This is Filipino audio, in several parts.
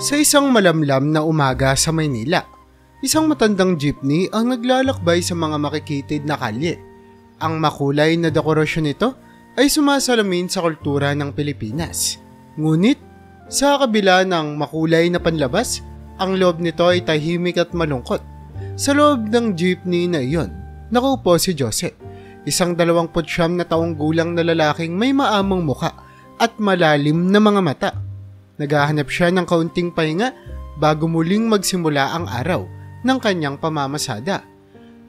Sa isang malamlam na umaga sa Maynila, isang matandang jeepney ang naglalakbay sa mga makikitid na kalye. Ang makulay na dekorasyon nito ay sumasalamin sa kultura ng Pilipinas. Ngunit, sa kabila ng makulay na panlabas, ang loob nito ay tahimik at malungkot. Sa loob ng jeepney na iyon, nakaupo si Joseph, isang 29 na taong gulang na lalaking may maamong muka at malalim na mga mata. Naghahanap siya ng kaunting pahinga bago muling magsimula ang araw ng kanyang pamamasada.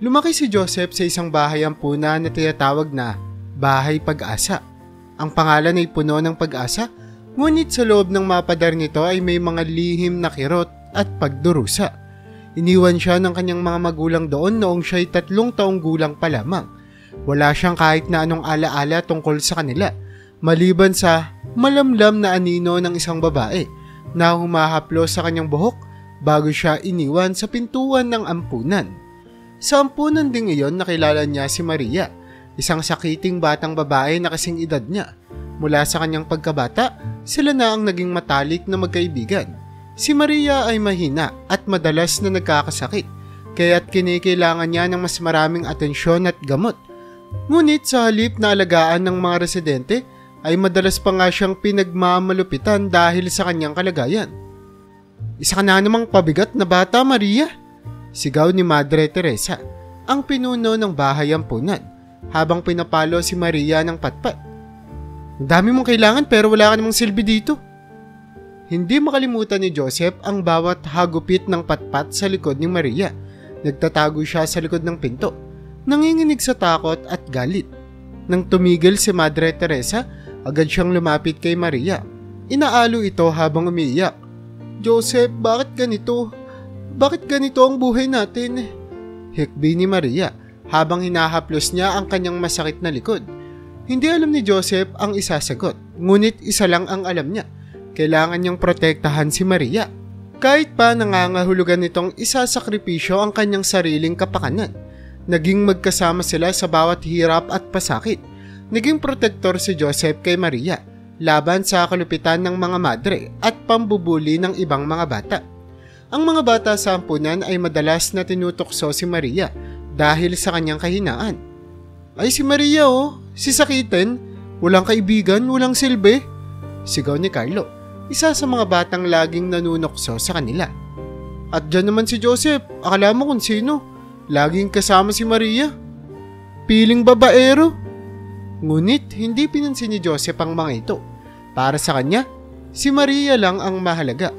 Lumaki si Joseph sa isang bahay ampunan na tinatawag na Bahay Pag-asa. Ang pangalan ay puno ng pag-asa, ngunit sa loob ng mapadar nito ay may mga lihim na kirot at pagdurusa. Iniwan siya ng kanyang mga magulang doon noong siya'y 3 taong gulang pa lamang. Wala siyang kahit na anong alaala tungkol sa kanila, maliban sa malamlam na anino ng isang babae na humahaplos sa kanyang buhok bago siya iniwan sa pintuan ng ampunan. Sa ampunan ding iyon nakilala niya si Maria, isang sakiting batang babae na kasing edad niya. Mula sa kanyang pagkabata, sila na ang naging matalik na magkaibigan. Si Maria ay mahina at madalas na nagkakasakit, kaya't kinikailangan niya ng mas maraming atensyon at gamot. Ngunit sa halip na alagaan ng mga residente, ay madalas pa nga siyang pinagmamalupitan dahil sa kanyang kalagayan. "Isa ka na namang pabigat na bata, Maria," sigaw ni Madre Teresa, ang pinuno ng bahay ampunan, habang pinapalo si Maria ng patpat. "Ang dami mong kailangan pero wala ka namang silbi dito." Hindi makalimutan ni Joseph ang bawat hagupit ng patpat sa likod ni Maria. Nagtatago siya sa likod ng pinto, nanginginig sa takot at galit. Nang tumigil si Madre Teresa, agad siyang lumapit kay Maria. Inaalo ito habang umiiyak. "Joseph, bakit ganito? Bakit ganito ang buhay natin?" hikbi ni Maria habang hinahaplos niya ang kanyang masakit na likod. Hindi alam ni Joseph ang isasagot, ngunit isa lang ang alam niya. Kailangan niyang protektahan si Maria. Kahit pa nangangahulugan nitong isasakripisyo ang kanyang sariling kapakanan. Naging magkasama sila sa bawat hirap at pasakit. Naging protektor si Joseph kay Maria laban sa kalupitan ng mga madre at pambubuli ng ibang mga bata. Ang mga bata sa ampunan ay madalas na tinutokso si Maria dahil sa kanyang kahinaan. "Ay, si Maria si sakitin, walang kaibigan, walang silbi," sigaw ni Carlo, isa sa mga batang laging nanunokso sa kanila. "At dyan naman si Joseph, akala mo kung sino, laging kasama si Maria. Piling babaero." Ngunit hindi pinansin ni Joseph ang mga ito. Para sa kanya, si Maria lang ang mahalaga.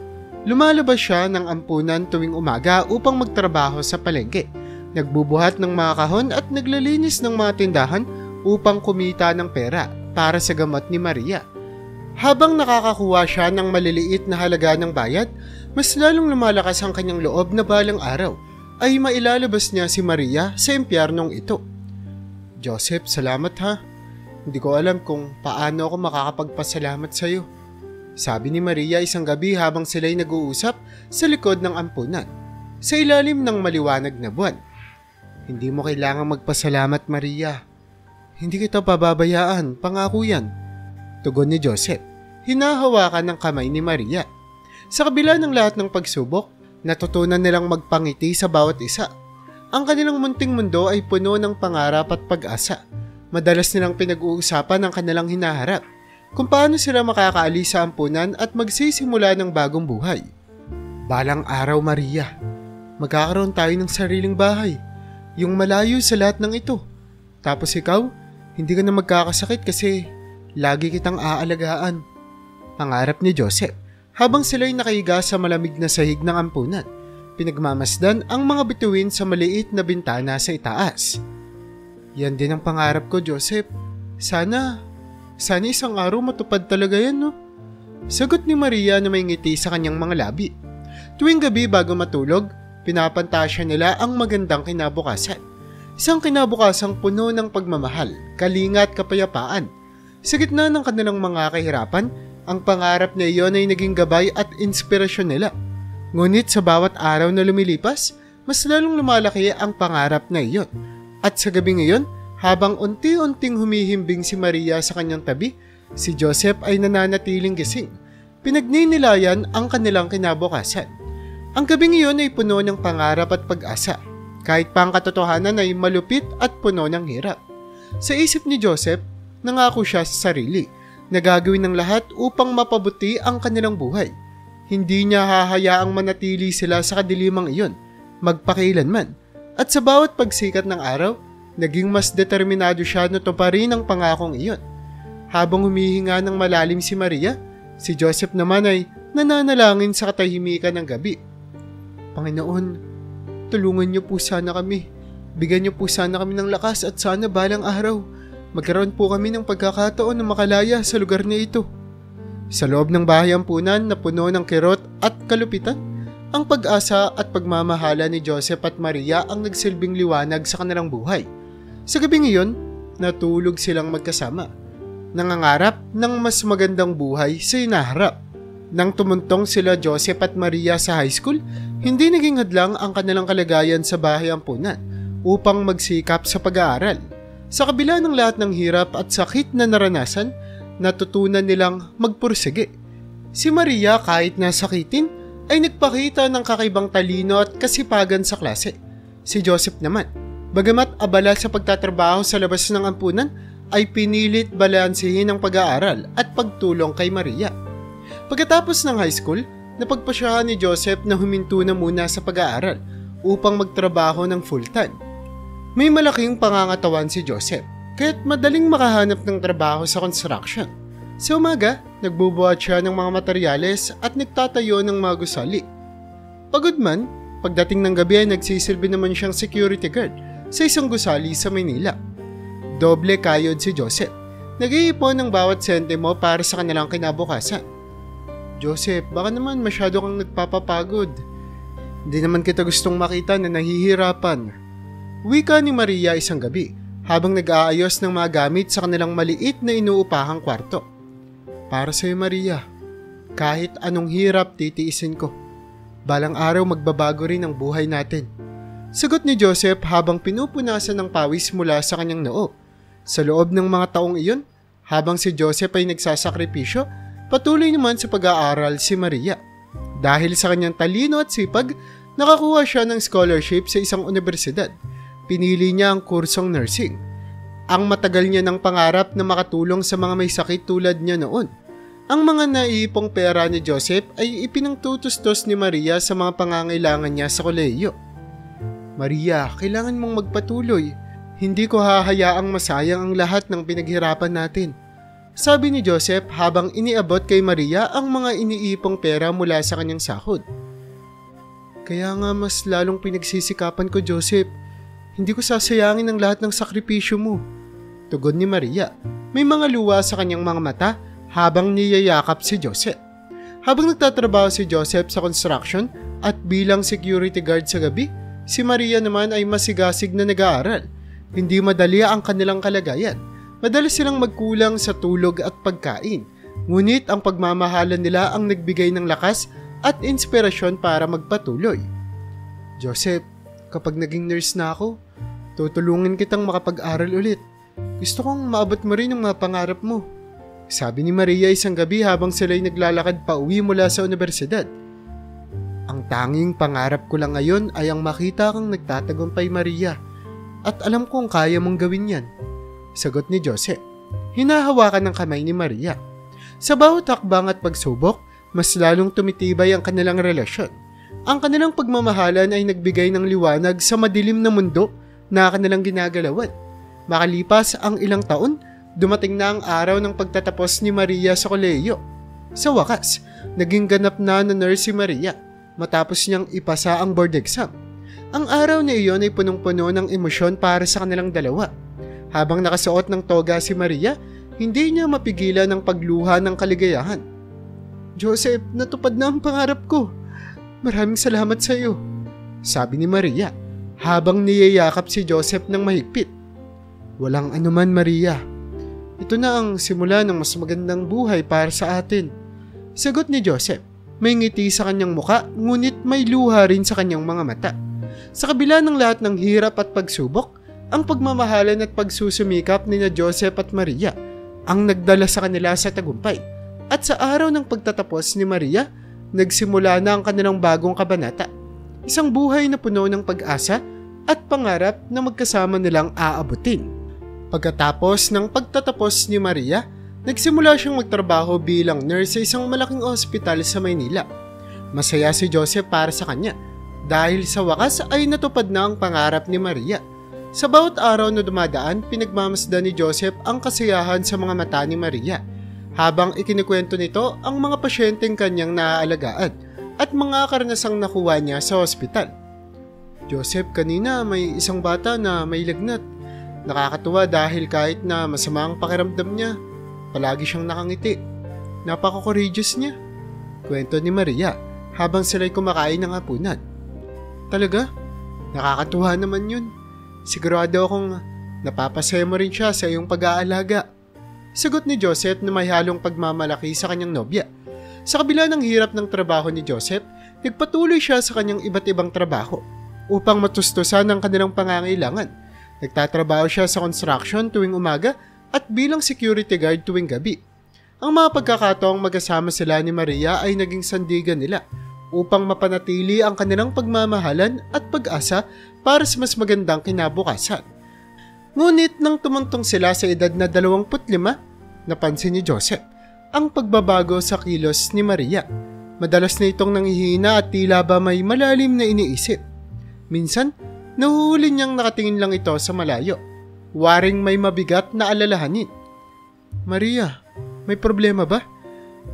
Lumalabas siya ng ampunan tuwing umaga upang magtrabaho sa palengke. Nagbubuhat ng mga kahon at naglalinis ng mga tindahan upang kumita ng pera para sa gamot ni Maria. Habang nakakakuha siya ng maliliit na halaga ng bayad, mas lalong lumalakas ang kanyang loob na balang araw ay mailalabas niya si Maria sa impyernong ito. "Joseph, salamat ha. Hindi ko alam kung paano ako makakapagpasalamat sa iyo," sabi ni Maria isang gabi habang sila'y nag-uusap sa likod ng ampunan, sa ilalim ng maliwanag na buwan. "Hindi mo kailangang magpasalamat, Maria. Hindi kita pababayaan, pangako yan," tugon ni Joseph. Hinahawakan ng kamay ni Maria. Sa kabila ng lahat ng pagsubok, natutunan nilang magpangiti sa bawat isa. Ang kanilang munting mundo ay puno ng pangarap at pag-asa. Madalas nilang pinag-uusapan ang kanilang hinaharap, kung paano sila makakaalis sa ampunan at magsisimula ng bagong buhay. "Balang araw, Maria, magkakaroon tayo ng sariling bahay, yung malayo sa lahat ng ito. Tapos ikaw, hindi ka na magkakasakit kasi lagi kitang aalagaan," pangarap ni Joseph habang sila'y nakahiga sa malamig na sahig ng ampunan. Pinagmamasdan ang mga bituin sa maliit na bintana sa itaas. "Yan din ang pangarap ko, Joseph. Sana isang araw matupad talaga yan, no?" sagot ni Maria na may ngiti sa kanyang mga labi. Tuwing gabi bago matulog, pinapantasya nila ang magandang kinabukasan. Isang kinabukasang puno ng pagmamahal, kalinga at kapayapaan. Sa gitna ng kanilang mga kahirapan, ang pangarap na iyon ay naging gabay at inspirasyon nila. Ngunit sa bawat araw na lumilipas, mas lalong lumalaki ang pangarap na iyon. At sa gabi ngayon, habang unti-unting humihimbing si Maria sa kanyang tabi, si Joseph ay nananatiling gising. Pinagninilayan ang kanilang kinabukasan. Ang gabing iyon ay puno ng pangarap at pag-asa, kahit pa ang katotohanan ay malupit at puno ng hirap. Sa isip ni Joseph, nangako siya sa sarili na gagawin ng lahat upang mapabuti ang kanilang buhay. Hindi niya hahayaang manatili sila sa kadilimang iyon, magpakailanman. At sa bawat pagsikat ng araw, naging mas determinado siya na tuparin ang pangakong iyon. Habang humihinga ng malalim si Maria, si Joseph naman ay nananalangin sa katahimikan ng gabi. Panginoon, tulungan niyo po sana kami. Bigyan niyo po sana kami ng lakas at sana balang araw, magkaroon po kami ng pagkakataon na makalaya sa lugar na ito. Sa loob ng bahay ampunan na puno ng kirot at kalupitan, ang pag-asa at pagmamahala ni Joseph at Maria ang nagsilbing liwanag sa kanilang buhay. Sa gabing iyon, natulog silang magkasama, nangangarap ng mas magandang buhay sa hinaharap. Nang tumuntong sila Joseph at Maria sa high school, hindi naging hadlang ang kanilang kalagayan sa bahay ampunan upang magsikap sa pag-aaral. Sa kabila ng lahat ng hirap at sakit na naranasan, natutunan nilang magpursige. Si Maria, kahit nasakitin, ay nagpakita ng kakaibang talino at kasipagan sa klase. Si Joseph naman, bagamat abala sa pagtatrabaho sa labas ng ampunan, ay pinilit balansehin ang pag-aaral at pagtulong kay Maria. Pagkatapos ng high school, napagpasyahan ni Joseph na huminto na muna sa pag-aaral upang magtrabaho ng full-time. May malaking pangangatawan si Joseph, kaya't madaling makahanap ng trabaho sa construction. Sa umaga, nagbubuhat siya ng mga materyales at nagtatayo ng mga gusali. Pagod man, pagdating ng gabi ay nagsisilbi naman siyang security guard sa isang gusali sa Maynila. Doble kayod si Joseph. Nag-iipon ng bawat sentimo para sa kanilang kinabukasan. Joseph, baka naman masyado kang nagpapapagod. Hindi naman kita gustong makita na nahihirapan. Wika ni Maria isang gabi habang nag-aayos ng mga gamit sa kanilang maliit na inuupahang kwarto. Para sa iyo, Maria, kahit anong hirap titiisin ko. Balang araw magbabago rin ang buhay natin. Sagot ni Joseph habang pinupunasan ng pawis mula sa kanyang noo. Sa loob ng mga taong iyon, habang si Joseph ay nagsasakripisyo, patuloy naman sa pag-aaral si Maria. Dahil sa kanyang talino at sipag, nakakuha siya ng scholarship sa isang universidad. Pinili niya ang kursong nursing. Ang matagal niya ng pangarap na makatulong sa mga may sakit tulad niya noon. Ang mga naiipong pera ni Joseph ay ipinangtutustos ni Maria sa mga pangangailangan niya sa kolehiyo. Maria, kailangan mong magpatuloy. Hindi ko hahayaang masayang ang lahat ng pinaghirapan natin. Sabi ni Joseph habang iniabot kay Maria ang mga iniipong pera mula sa kanyang sahod. Kaya nga mas lalong pinagsisikapan ko, Joseph. Hindi ko sasayangin ang lahat ng sakripisyo mo. Tugon ni Maria. May mga luha sa kanyang mga mata habang niyayakap si Joseph. Habang nagtatrabaho si Joseph sa construction at bilang security guard sa gabi, si Maria naman ay masigasig na nag-aaral. Hindi madali ang kanilang kalagayan. Madalas silang magkulang sa tulog at pagkain. Ngunit ang pagmamahalan nila ang nagbigay ng lakas at inspirasyon para magpatuloy. Joseph, kapag naging nurse na ako, tutulungin kitang makapag-aral ulit. Gusto kong maabot mo rin ang mga pangarap mo. Sabi ni Maria isang gabi habang sila'y naglalakad pa uwi mula sa universidad. Ang tanging pangarap ko lang ngayon ay ang makita kang nagtatagumpay, Maria. At alam kong kaya mong gawin yan. Sagot ni Joseph. Hinahawakan ng kamay ni Maria. Sa bawat hakbang at pagsubok, mas lalong tumitibay ang kanilang relasyon. Ang kanilang pagmamahalan ay nagbigay ng liwanag sa madilim na mundo na kanilang ginagalawan. Makalipas ang ilang taon, dumating na ang araw ng pagtatapos ni Maria sa kolehiyo. Sa wakas, naging ganap na nurse si Maria matapos niyang ipasa ang board exam. Ang araw na iyon ay punong-puno ng emosyon para sa kanilang dalawa. Habang nakasuot ng toga si Maria, hindi niya mapigilan ang pagluha ng kaligayahan. Joseph, natupad na ang pangarap ko. Maraming salamat sa iyo, sabi ni Maria habang niyayakap si Joseph ng mahigpit. Walang anuman, Maria. Ito na ang simula ng mas magandang buhay para sa atin. Sagot ni Joseph. May ngiti sa kanyang muka, ngunit may luha rin sa kanyang mga mata. Sa kabila ng lahat ng hirap at pagsubok, ang pagmamahalan at pagsusumikap ni Joseph at Maria ang nagdala sa kanila sa tagumpay. At sa araw ng pagtatapos ni Maria, nagsimula na ang kanilang bagong kabanata. Isang buhay na puno ng pag-asa at pangarap na magkasama nilang aabutin. Pagkatapos ng pagtatapos ni Maria, nagsimula siyang magtrabaho bilang nurse sa isang malaking ospital sa Maynila. Masaya si Joseph para sa kanya dahil sa wakas ay natupad na ang pangarap ni Maria. Sa bawat araw na dumadaan, pinagmamasdan ni Joseph ang kasiyahan sa mga mata ni Maria habang ikinikwento nito ang mga pasyenteng kanyang naaalagaan at mga karanasang nakuha niya sa ospital. Joseph, kanina may isang bata na may lagnat. Nakakatuwa dahil kahit na masama ang pakiramdam niya, palagi siyang nakangiti. Napaka-courageous niya. Kwento ni Maria habang sila'y kumakain ng hapunan. Talaga? Nakakatuwa naman yun. Sigurado akong napapasaya mo rin siya sa iyong pag-aalaga. Sagot ni Joseph na may halong pagmamalaki sa kanyang nobya. Sa kabila ng hirap ng trabaho ni Joseph, nagpatuloy siya sa kanyang iba't ibang trabaho upang matustusan ang kanilang pangangailangan. Nagtatrabaho siya sa construction tuwing umaga at bilang security guard tuwing gabi. Ang mga pagkakataong magkasama sila ni Maria ay naging sandigan nila upang mapanatili ang kanilang pagmamahalan at pag-asa para sa mas magandang kinabukasan. Ngunit nang tumuntong sila sa edad na 25, napansin ni Joseph ang pagbabago sa kilos ni Maria. Madalas na itong nanghihina at tila ba may malalim na iniisip. Minsan, nahuhuli niyang nakatingin lang ito sa malayo. Waring may mabigat na alalahanin. Maria, may problema ba?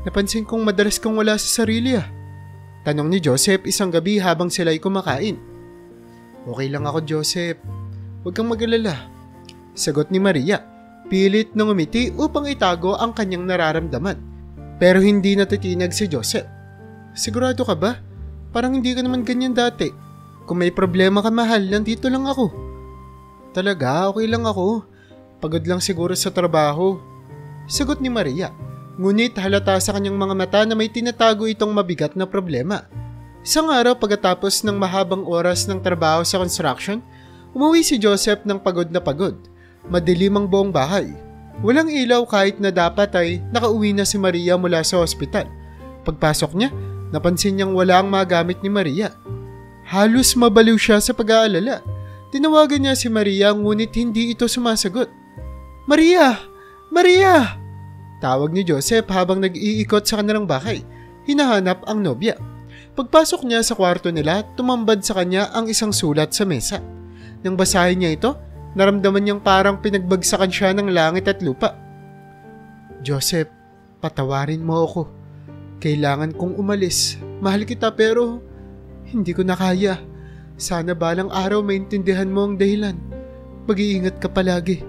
Napansin kong madalas kang wala sa sarili Tanong ni Joseph isang gabi habang sila'y kumakain. Okay lang ako, Joseph. Huwag kang mag-alala. Sagot ni Maria. Pilit nang umiti upang itago ang kanyang nararamdaman. Pero hindi natitinag si Joseph. Sigurado ka ba? Parang hindi ka naman ganyan dati. Kung may problema ka, mahal, nandito lang ako. Talaga, okay lang ako. Pagod lang siguro sa trabaho. Sagot ni Maria. Ngunit halata sa kanyang mga mata na may tinatago itong mabigat na problema. Isang araw pagkatapos ng mahabang oras ng trabaho sa construction, umuwi si Joseph ng pagod na pagod. Madilim ang buong bahay. Walang ilaw kahit na dapat ay nakauwi na si Maria mula sa ospital. Pagpasok niya, napansin niyang wala ang mga gamit ni Maria. Halos mabaliw siya sa pag-aalala. Tinawagan niya si Maria ngunit hindi ito sumasagot. Maria! Maria! Tawag ni Joseph habang nag-iikot sa kanilang bahay. Hinahanap ang nobya. Pagpasok niya sa kwarto nila, tumambad sa kanya ang isang sulat sa mesa. Nang basahin niya ito, naramdaman niyang parang pinagbagsakan siya ng langit at lupa. Joseph, patawarin mo ako. Kailangan kong umalis. Mahal kita pero hindi ko na kaya. Sana balang araw maintindihan mo ang dahilan. Mag-iingat ka palagi.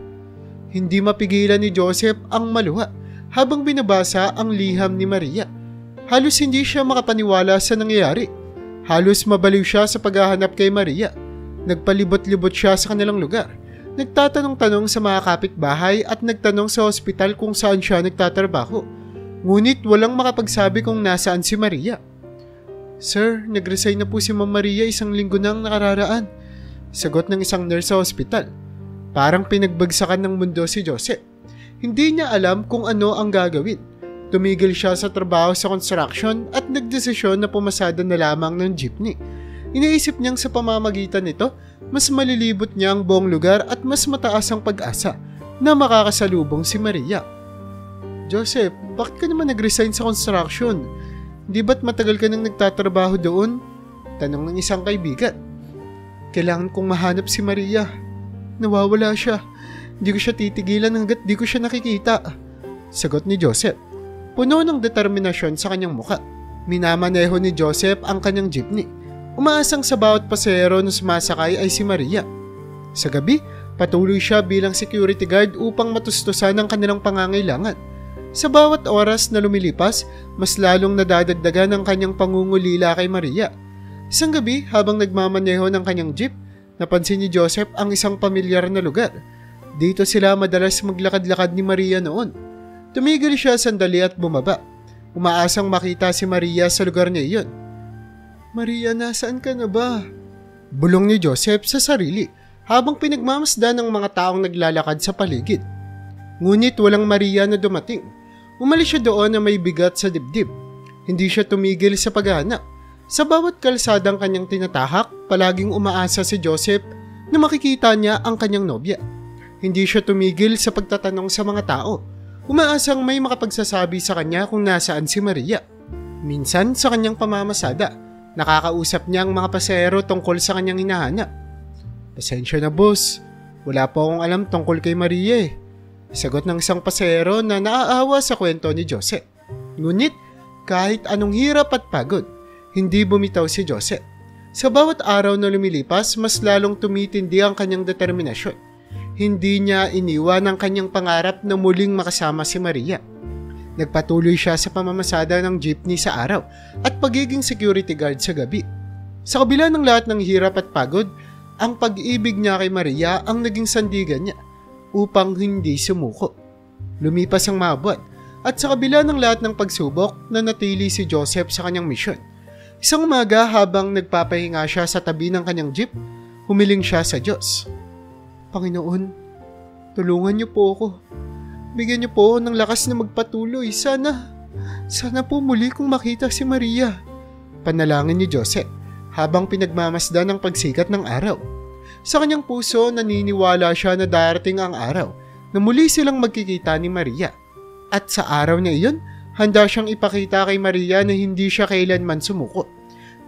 Hindi mapigilan ni Joseph ang maluha habang binabasa ang liham ni Maria. Halos hindi siya makapaniwala sa nangyayari. Halos mabaliw siya sa paghahanap kay Maria. Nagpalibot-libot siya sa kanilang lugar. Nagtatanong-tanong sa mga kapitbahay at nagtanong sa ospital kung saan siya nagtatrabaho. Ngunit walang makapagsabi kung nasaan si Maria. Sir, nag-resign na po si Ma'am Maria isang linggo nang nakararaan. Sagot ng isang nurse sa ospital. Parang pinagbagsakan ng mundo si Joseph. Hindi niya alam kung ano ang gagawin. Tumigil siya sa trabaho sa construction at nagdesisyon na pumasada na lamang ng jeepney. Iniisip niyang sa pamamagitan nito, mas malilibot niya ang buong lugar at mas mataas ang pag-asa na makakasalubong si Maria. Joseph, bakit ka naman nag-resign sa construction? Di ba't matagal ka nang nagtatrabaho doon? Tanong ng isang kaibigan. Kailangan kong mahanap si Maria. Nawawala siya. Di ko siya titigilan hanggat di ko siya nakikita. Sagot ni Joseph. Puno ng determinasyon sa kanyang muka. Minamaneho ni Joseph ang kanyang jeepney. Umaasang sa bawat pasahero na sumasakay ay si Maria. Sa gabi, patuloy siya bilang security guard upang matustusan ang kanilang pangangailangan. Sa bawat oras na lumilipas, mas lalong nadadagdagan ang kanyang pangungulila kay Maria. Isang gabi, habang nagmamaneho ng kanyang jeep, napansin ni Joseph ang isang pamilyar na lugar. Dito sila madalas maglakad-lakad ni Maria noon. Tumigil siya sandali at bumaba. Umaasang makita si Maria sa lugar niya iyon. Maria, nasaan ka na ba? Bulong ni Joseph sa sarili habang pinagmamasdan ng mga taong naglalakad sa paligid. Ngunit walang Maria na dumating. Umalis siya doon na may bigat sa dibdib. Hindi siya tumigil sa paghahanap. Sa bawat kalsadang kanyang tinatahak, palaging umaasa si Joseph na makikita niya ang kanyang nobya. Hindi siya tumigil sa pagtatanong sa mga tao. Umaasang may makapagsasabi sa kanya kung nasaan si Maria. Minsan sa kanyang pamamasada, nakakausap niya ang mga pasahero tungkol sa kanyang hinahanap. "Pasensya na boss, wala po akong alam tungkol kay Maria eh." Sagot ng isang pasahero na naaawa sa kwento ni Joseph. Ngunit kahit anong hirap at pagod, hindi bumitaw si Joseph. Sa bawat araw na lumilipas, mas lalong tumitindi ang kanyang determinasyon. Hindi niya iniwan ang kanyang pangarap na muling makasama si Maria. Nagpatuloy siya sa pamamasada ng jeepney sa araw at pagiging security guard sa gabi. Sa kabila ng lahat ng hirap at pagod, ang pag-ibig niya kay Maria ang naging sandigan niya upang hindi sumuko. Lumipas ang mga buwan at sa kabila ng lahat ng pagsubok, nanatili si Joseph sa kanyang misyon. Isang umaga habang nagpapahinga siya sa tabi ng kanyang jeep, humiling siya sa Diyos. "Panginoon, tulungan niyo po ako. Bigyan niyo po ako ng lakas na magpatuloy. Sana po muli kong makita si Maria." Panalangin ni Joseph habang pinagmamasdan ng pagsikat ng araw. Sa kanyang puso, naniniwala siya na darating ang araw na muli silang magkikita ni Maria. At sa araw na iyon, handa siyang ipakita kay Maria na hindi siya kailanman sumuko.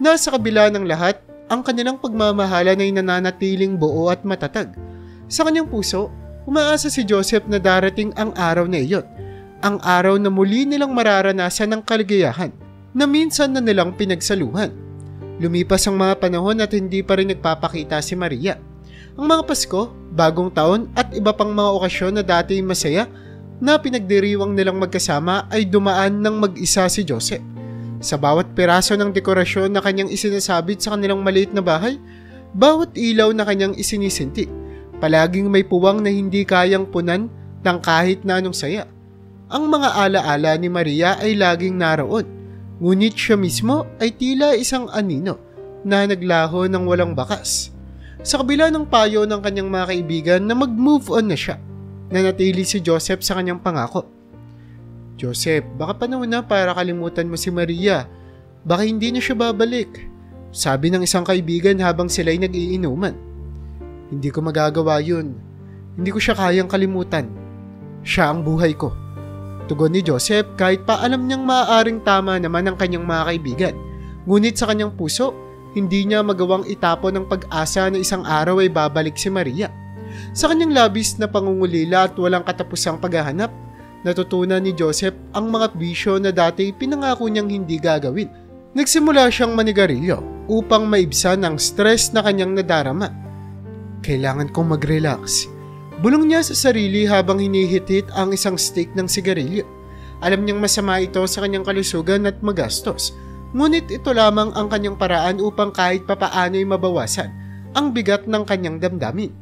Nasa kabila ng lahat, ang kanilang pagmamahalan ay nananatiling buo at matatag. Sa kanyang puso, umaasa si Joseph na darating ang araw na iyon. Ang araw na muli nilang mararanasan ng kaligayahan na minsan na nilang pinagsaluhan. Lumipas ang mga panahon at hindi pa rin nagpapakita si Maria. Ang mga Pasko, Bagong Taon at iba pang mga okasyon na dati masaya na pinagdiriwang nilang magkasama ay dumaan ng mag-isa si Joseph. Sa bawat piraso ng dekorasyon na kanyang isinasabit sa kanilang maliit na bahay, bawat ilaw na kanyang isinisinti, palaging may puwang na hindi kayang punan ng kahit na anong saya. Ang mga alaala ni Maria ay laging naroon, ngunit siya mismo ay tila isang anino na naglaho ng walang bakas. Sa kabila ng payo ng kanyang mga kaibigan na mag-move on na siya, nanatili si Joseph sa kanyang pangako. "Joseph, baka panahon na para kalimutan mo si Maria. Baka hindi na siya babalik," sabi ng isang kaibigan habang sila'y nag-iinuman. "Hindi ko magagawa yun. Hindi ko siya kayang kalimutan. Siya ang buhay ko," tugon ni Joseph kahit pa alam niyang maaaring tama naman ang kanyang mga kaibigan. Ngunit sa kanyang puso, hindi niya magawang itapon ng pag-asa na isang araw ay babalik si Maria. Sa kanyang labis na pangungulila at walang katapusang paghahanap, natutunan ni Joseph ang mga bisyo na dati pinangako niyang hindi gagawin. Nagsimula siyang manigarilyo upang maibsan ang stress na kanyang nadarama. "Kailangan kong mag-relax," bulong niya sa sarili habang hinihit-hit ang isang stick ng sigarilyo. Alam niyang masama ito sa kanyang kalusugan at magastos, ngunit ito lamang ang kanyang paraan upang kahit papaano ay mabawasan ang bigat ng kanyang damdamin.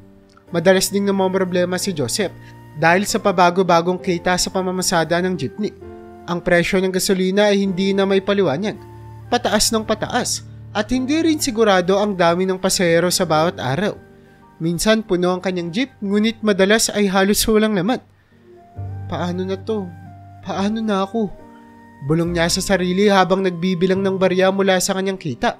Madalas ding namomroblema si Joseph dahil sa pabago-bagong kita sa pamamasada ng jeepney. Ang presyo ng gasolina ay hindi na may paliwanag, pataas ng pataas, at hindi rin sigurado ang dami ng pasahero sa bawat araw. Minsan puno ang kanyang jeep, ngunit madalas ay halos walang laman. "Paano na to? Paano na ako?" bulong niya sa sarili habang nagbibilang ng barya mula sa kanyang kita.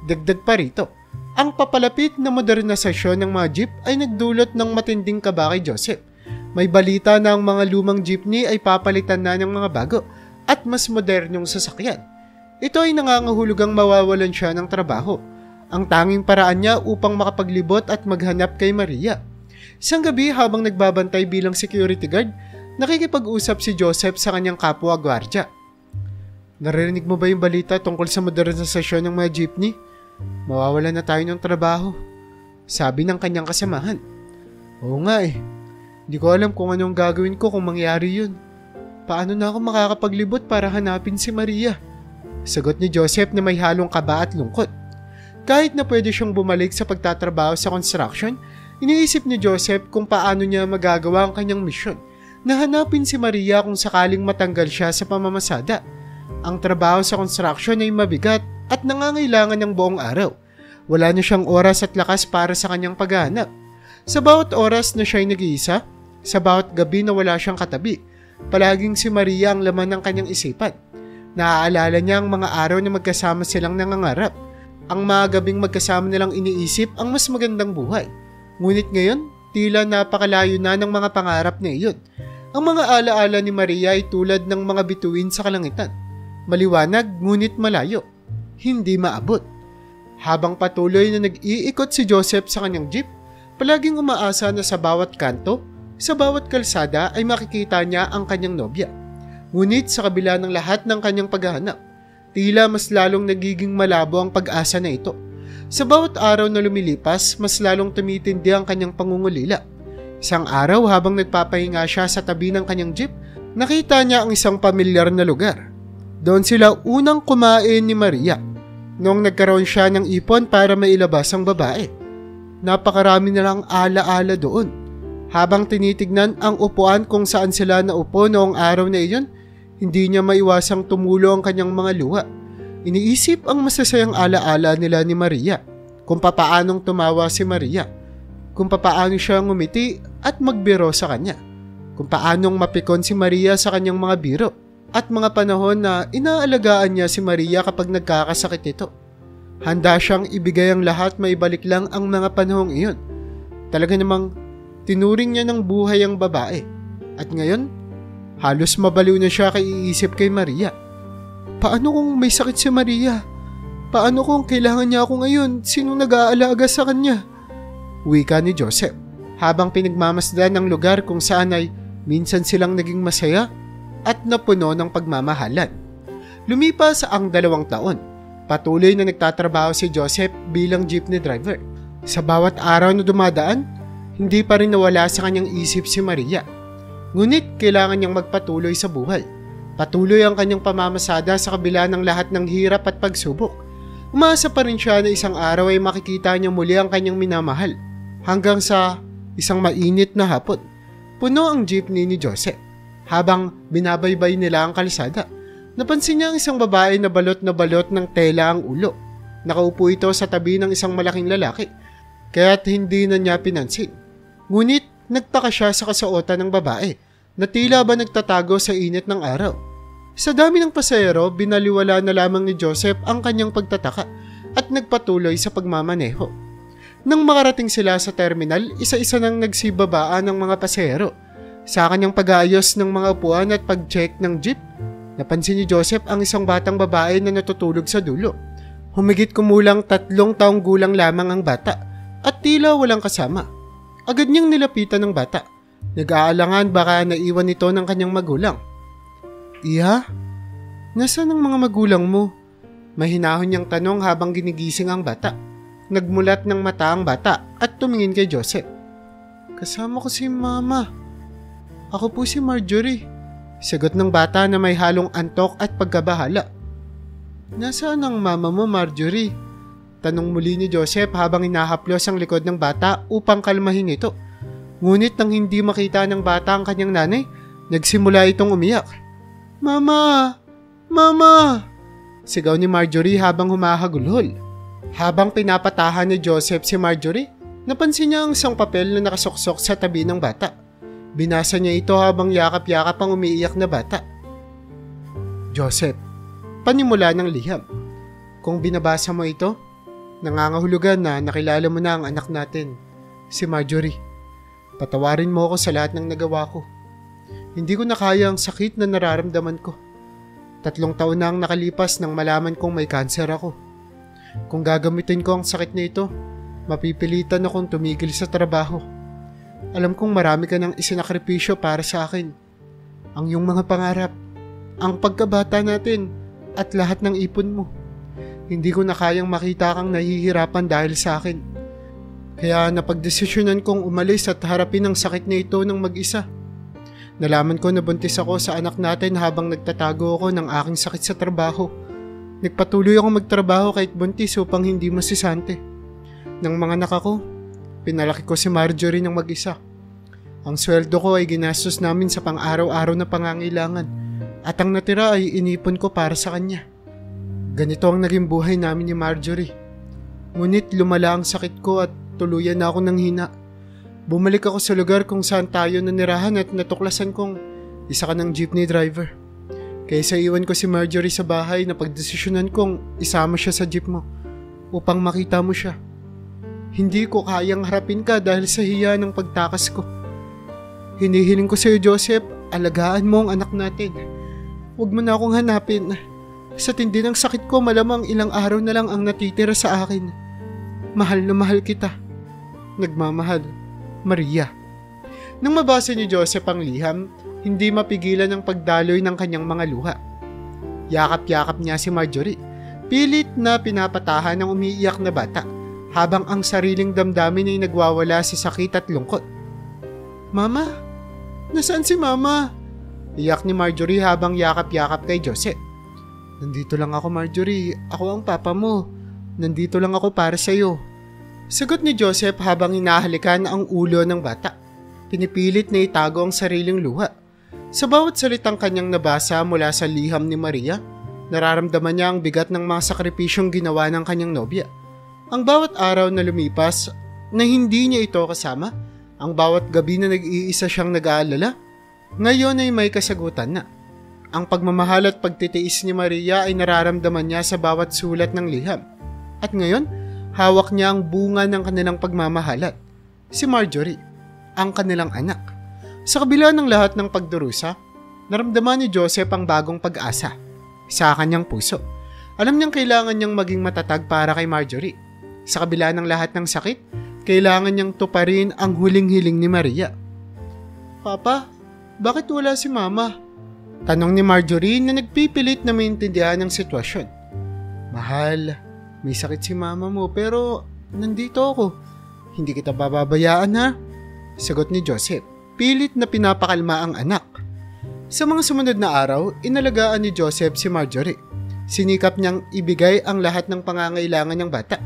Dagdag pa rito, ang papalapit na modernisasyon ng mga jeep ay nagdulot ng matinding kaba kay Joseph. May balita na ang mga lumang jeepney ay papalitan na ng mga bago at mas modernong sasakyan. Ito ay nangangahulugang mawawalan siya ng trabaho, ang tanging paraan niya upang makapaglibot at maghanap kay Maria. Isang gabi habang nagbabantay bilang security guard, nakikipag-usap si Joseph sa kanyang kapwa gwardya. "Naririnig mo ba yung balita tungkol sa modernisasyon ng mga jeepney? Mawawalan na tayo ng trabaho," sabi ng kanyang kasamahan. "Oo nga eh. Hindi ko alam kung anong gagawin ko kung mangyari yun. Paano na ako makakapaglibot para hanapin si Maria?" sagot ni Joseph na may halong kaba at lungkot. Kahit na pwede siyang bumalik sa pagtatrabaho sa construction, iniisip ni Joseph kung paano niya magagawa ang kanyang misyon na hanapin si Maria kung sakaling matanggal siya sa pamamasada. Ang trabaho sa construction ay mabigat at nangangailangan ng buong araw. Wala na siyang oras at lakas para sa kanyang paghahanap. Sa bawat oras na siya'y nag-iisa, sa bawat gabi na wala siyang katabi, palaging si Maria ang laman ng kanyang isipan. Naaalala niya ang mga araw na magkasama silang nangangarap. Ang mga gabing magkasama nilang iniisip ang mas magandang buhay. Ngunit ngayon, tila napakalayo na ng mga pangarap na iyon. Ang mga alaala ni Maria ay tulad ng mga bituin sa kalangitan. Maliwanag ngunit malayo. Hindi maabot. Habang patuloy na nag-iikot si Joseph sa kanyang jeep, palaging umaasa na sa bawat kanto, sa bawat kalsada ay makikita niya ang kanyang nobya. Ngunit sa kabila ng lahat ng kanyang paghahanap, tila mas lalong nagiging malabo ang pag-asa na ito. Sa bawat araw na lumilipas, mas lalong tumitindi ang kanyang pangungulila. Isang araw habang nagpapahinga siya sa tabi ng kanyang jeep, nakita niya ang isang pamilyar na lugar. Doon sila unang kumain ni Maria, noong nagkaroon siya ng ipon para mailabas ang babae. Napakarami nilang ala-ala doon. Habang tinitignan ang upuan kung saan sila naupo noong araw na iyon, hindi niya maiwasang tumulo ang kanyang mga luha. Iniisip ang masasayang ala-ala nila ni Maria, kung papaanong tumawa si Maria, kung papaano siya ngumiti at magbiro sa kanya, kung paanong mapikon si Maria sa kanyang mga biro, at mga panahon na inaalagaan niya si Maria kapag nagkakasakit ito. Handa siyang ibigay ang lahat, maibalik lang ang mga panahong iyon. Talaga namang tinuring niya ng buhay ang babae. At ngayon, halos mabaliw na siya iisip kay Maria. Paano kung may sakit si Maria? Paano kung kailangan niya ako ngayon? Sinong nag-aalaga sa kanya? Wika ni Joseph, habang pinagmamasdan ng lugar kung saan ay minsan silang naging masaya at napuno ng pagmamahalan. Lumipas ang 2 taon. Patuloy na nagtatrabaho si Joseph bilang jeepney driver. Sa bawat araw na dumadaan, hindi pa rin nawala sa kanyang isip si Maria. Ngunit kailangan niyang magpatuloy sa buhay. Patuloy ang kanyang pamamasada sa kabila ng lahat ng hirap at pagsubok. Umaasa pa rin siya na isang araw ay makikita niya muli ang kanyang minamahal. Hanggang sa isang mainit na hapon, puno ang jeepney ni Joseph. Habang binabaybay nila ang kalsada, napansin niya ang isang babae na balot ng tela ang ulo. Nakaupo ito sa tabi ng isang malaking lalaki, kaya't hindi na niya pinansin. Ngunit nagtaka siya sa kasuotan ng babae na tila ba nagtatago sa init ng araw. Sa dami ng pasahero, binaliwala na lamang ni Joseph ang kanyang pagtataka at nagpatuloy sa pagmamaneho. Nang makarating sila sa terminal, isa-isa nang nagsibabaan ng mga pasahero. Sa kanyang pag-aayos ng mga upuan at pag-check ng jeep, napansin ni Joseph ang isang batang babae na natutulog sa dulo. Humigit kumulang 3 taong gulang lamang ang bata at tila walang kasama. Agad niyang nilapitan ng bata. Nag-aalangan baka naiwan ito ng kanyang magulang. Iha? Nasaan ang mga magulang mo? Mahinahon niyang tanong habang ginigising ang bata. Nagmulat ng mata ang bata at tumingin kay Joseph. Kasama ko si Mama. Ako po si Marjorie. Sagot ng bata na may halong antok at pagkabahala. Nasaan ang mama mo, Marjorie? Tanong muli ni Joseph habang inahaplos ang likod ng bata upang kalmahin ito. Ngunit nang hindi makita ng bata ang kanyang nanay, nagsimula itong umiyak. Mama! Mama! Sigaw ni Marjorie habang humahagulhol. Habang pinapatahan ni Joseph si Marjorie, napansin niya ang isang papel na nakasuksok sa tabi ng bata. Binasa niya ito habang yakap-yakap ang umiiyak na bata. Joseph, panimula ng liham. Kung binabasa mo ito, nangangahulugan na nakilala mo na ang anak natin, si Marjorie. Patawarin mo ako sa lahat ng nagawa ko. Hindi ko na kaya ang sakit na nararamdaman ko. 3 taon na ang nakalipas nang malaman kong may kanser ako. Kung gagamitin ko ang sakit na ito, mapipilitan akong tumigil sa trabaho. Alam kong marami ka nang isinakripisyo para sa akin. Ang iyong mga pangarap, ang pagkabata natin, at lahat ng ipon mo. Hindi ko na kayang makita kang nahihirapan dahil sa akin. Kaya napagdesisyonan kong umalis at harapin ang sakit na ito ng mag-isa. Nalaman ko na buntis ako sa anak natin habang nagtatago ako ng aking sakit sa trabaho. Nagpatuloy akong magtrabaho kahit buntis upang hindi masisante. Nang mga anak ako, pinalaki ko si Marjorie ng mag-isa. Ang sweldo ko ay ginastos namin sa pang-araw-araw na pangangailangan at ang natira ay inipon ko para sa kanya. Ganito ang naging buhay namin ni Marjorie. Ngunit lumala ang sakit ko at tuluyan na ako ng hina. Bumalik ako sa lugar kung saan tayo nanirahan at natuklasan kong Isa ka ng jeepney driver. Kaysa iwan ko si Marjorie sa bahay na pagdesisyonan kong isama siya sa jeep mo upang makita mo siya. Hindi ko kayang harapin ka dahil sa hiya ng pagtakas ko. Hinihiling ko sa iyo, Joseph, alagaan mo ang anak natin. Huwag mo na akong hanapin. Sa tindi ng sakit ko, malamang ilang araw na lang ang natitira sa akin. Mahal na mahal kita. Nagmamahal, Maria. Nang mabasa ni Joseph ang liham, hindi mapigilan ang pagdaloy ng kanyang mga luha. Yakap-yakap niya si Marjorie. Pilit na pinapatahan ng umiiyak na bata, habang ang sariling damdamin ay nagwawala sa sakit at lungkot. Mama? Nasaan si Mama? Iyak ni Marjorie habang yakap-yakap kay Joseph. Nandito lang ako, Marjorie. Ako ang papa mo. Nandito lang ako para sa iyo. Sagot ni Joseph habang hinahalikan ang ulo ng bata. Pinipilit na itago ang sariling luha. Sa bawat salitang kanyang nabasa mula sa liham ni Maria, nararamdaman niya ang bigat ng mga sakripisyong ginawa ng kanyang nobya. Ang bawat araw na lumipas na hindi niya ito kasama, ang bawat gabi na nag-iisa siyang nag-aalala, ngayon ay may kasagutan na. Ang pagmamahal at pagtitiis ni Maria ay nararamdaman niya sa bawat sulat ng liham. At ngayon, hawak niya ang bunga ng kanilang pagmamahalat, si Marjorie, ang kanilang anak. Sa kabila ng lahat ng pagdurusa, naramdaman ni Joseph ang bagong pag-asa sa kanyang puso. Alam niyang kailangan niyang maging matatag para kay Marjorie. Sa kabila ng lahat ng sakit, kailangan niyang tuparin ang huling-hiling ni Maria. Papa, bakit wala si Mama? Tanong ni Marjorie na nagpipilit na maintindihan ang sitwasyon. Mahal, may sakit si Mama mo pero nandito ako. Hindi kita bababayaan ha? Sagot ni Joseph. Pilit na pinapakalma ang anak. Sa mga sumunod na araw, inalagaan ni Joseph si Marjorie. Sinikap niyang ibigay ang lahat ng pangangailangan ng bata.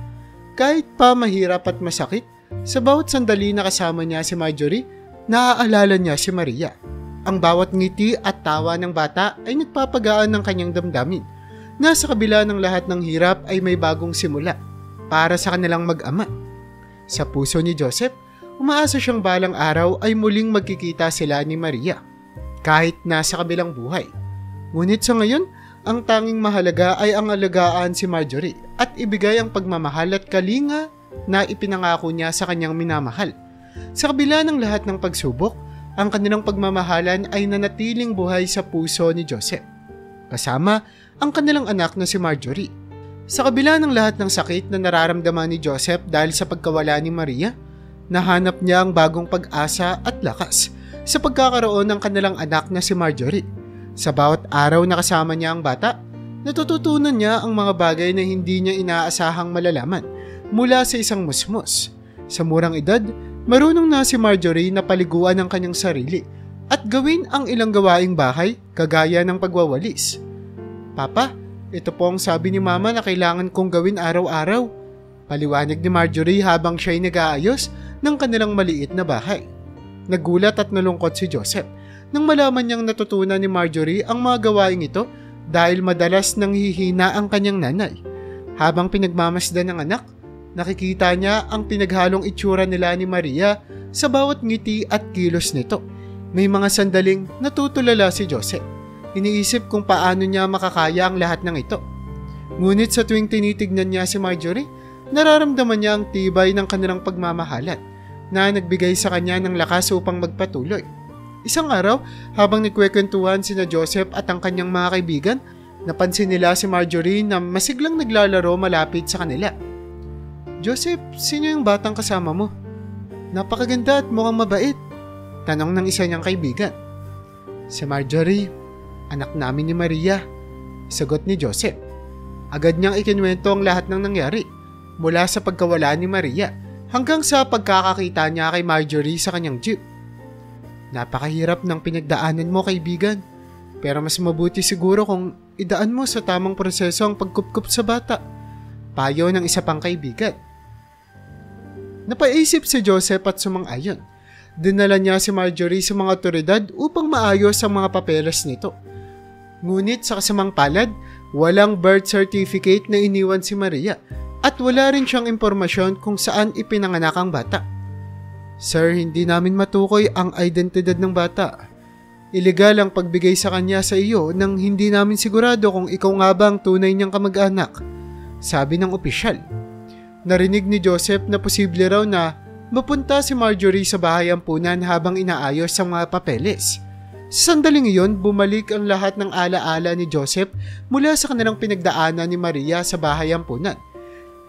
Kahit pa mahirap at masakit, sa bawat sandali na kasama niya si Marjorie, naaalala niya si Maria. Ang bawat ngiti at tawa ng bata ay nagpapagaan ng kanyang damdamin. Nasa kabila ng lahat ng hirap ay may bagong simula para sa kanilang mag-ama. Sa puso ni Joseph, umaasa siyang balang araw ay muling magkikita sila ni Maria, kahit nasa kabilang buhay. Ngunit sa ngayon, ang tanging mahalaga ay ang alagaan si Marjorie at ibigay ang pagmamahal at kalinga na ipinangako niya sa kanyang minamahal. Sa kabila ng lahat ng pagsubok, ang kanilang pagmamahalan ay nanatiling buhay sa puso ni Joseph, kasama ang kanilang anak na si Marjorie. Sa kabila ng lahat ng sakit na nararamdaman ni Joseph dahil sa pagkawala ni Maria, nahanap niya ang bagong pag-asa at lakas sa pagkakaroon ng kanilang anak na si Marjorie. Sa bawat araw na kasama niya ang bata, natututunan niya ang mga bagay na hindi niya inaasahang malalaman mula sa isang musmus. Sa murang edad, marunong na si Marjorie na paliguan ang kanyang sarili at gawin ang ilang gawaing bahay kagaya ng pagwawalis. Papa, ito po ang sabi ni Mama na kailangan kong gawin araw-araw. Paliwanag ni Marjorie habang siya'y nag-aayos ng kanilang maliit na bahay. Nagulat at nalungkot si Joseph nang malaman niyang natutunan ni Marjorie ang mga gawaing ito dahil madalas nang hihina ang kanyang nanay. Habang pinagmamasdan ng anak, nakikita niya ang pinaghalong itsura nila ni Maria sa bawat ngiti at kilos nito. May mga sandaling natutulala si Joseph. Iniisip kung paano niya makakaya ang lahat ng ito. Ngunit sa tuwing tinitignan niya si Marjorie, nararamdaman niya ang tibay ng kanilang pagmamahalan na nagbigay sa kanya ng lakas upang magpatuloy. Isang araw, habang nagkwekwentuhan sina Joseph at ang kanyang mga kaibigan, napansin nila si Marjorie na masiglang naglalaro malapit sa kanila. Joseph, sino yung batang kasama mo? Napakaganda at mukhang mabait. Tanong ng isa niyang kaibigan. Si Marjorie, anak namin ni Maria. Sagot ni Joseph. Agad niyang ikinwento ang lahat ng nangyari, mula sa pagkawala ni Maria hanggang sa pagkakakita niya kay Marjorie sa kanyang jeep. Napakahirap ng pinagdaanan mo, kaibigan. Pero mas mabuti siguro kung idaan mo sa tamang proseso ang pagkupkup sa bata. Payo ng isa pang kaibigan. Napaisip si Joseph at sumang-ayon. Dinala niya si Marjorie sa mga otoridad upang maayos ang mga papeles nito. Ngunit sa kasamang palad, walang birth certificate na iniwan si Maria at wala rin siyang impormasyon kung saan ipinanganak ang bata. Sir, hindi namin matukoy ang identidad ng bata. Ilegal ang pagbigay sa kanya sa iyo nang hindi namin sigurado kung ikaw nga ba ang tunay niyang kamag-anak, sabi ng opisyal. Narinig ni Joseph na posible raw na mapunta si Marjorie sa bahay ampunan habang inaayos ang mga papeles. Sa sandaling iyon, bumalik ang lahat ng alaala ni Joseph mula sa kanilang pinagdaanan ni Maria sa bahay ampunan.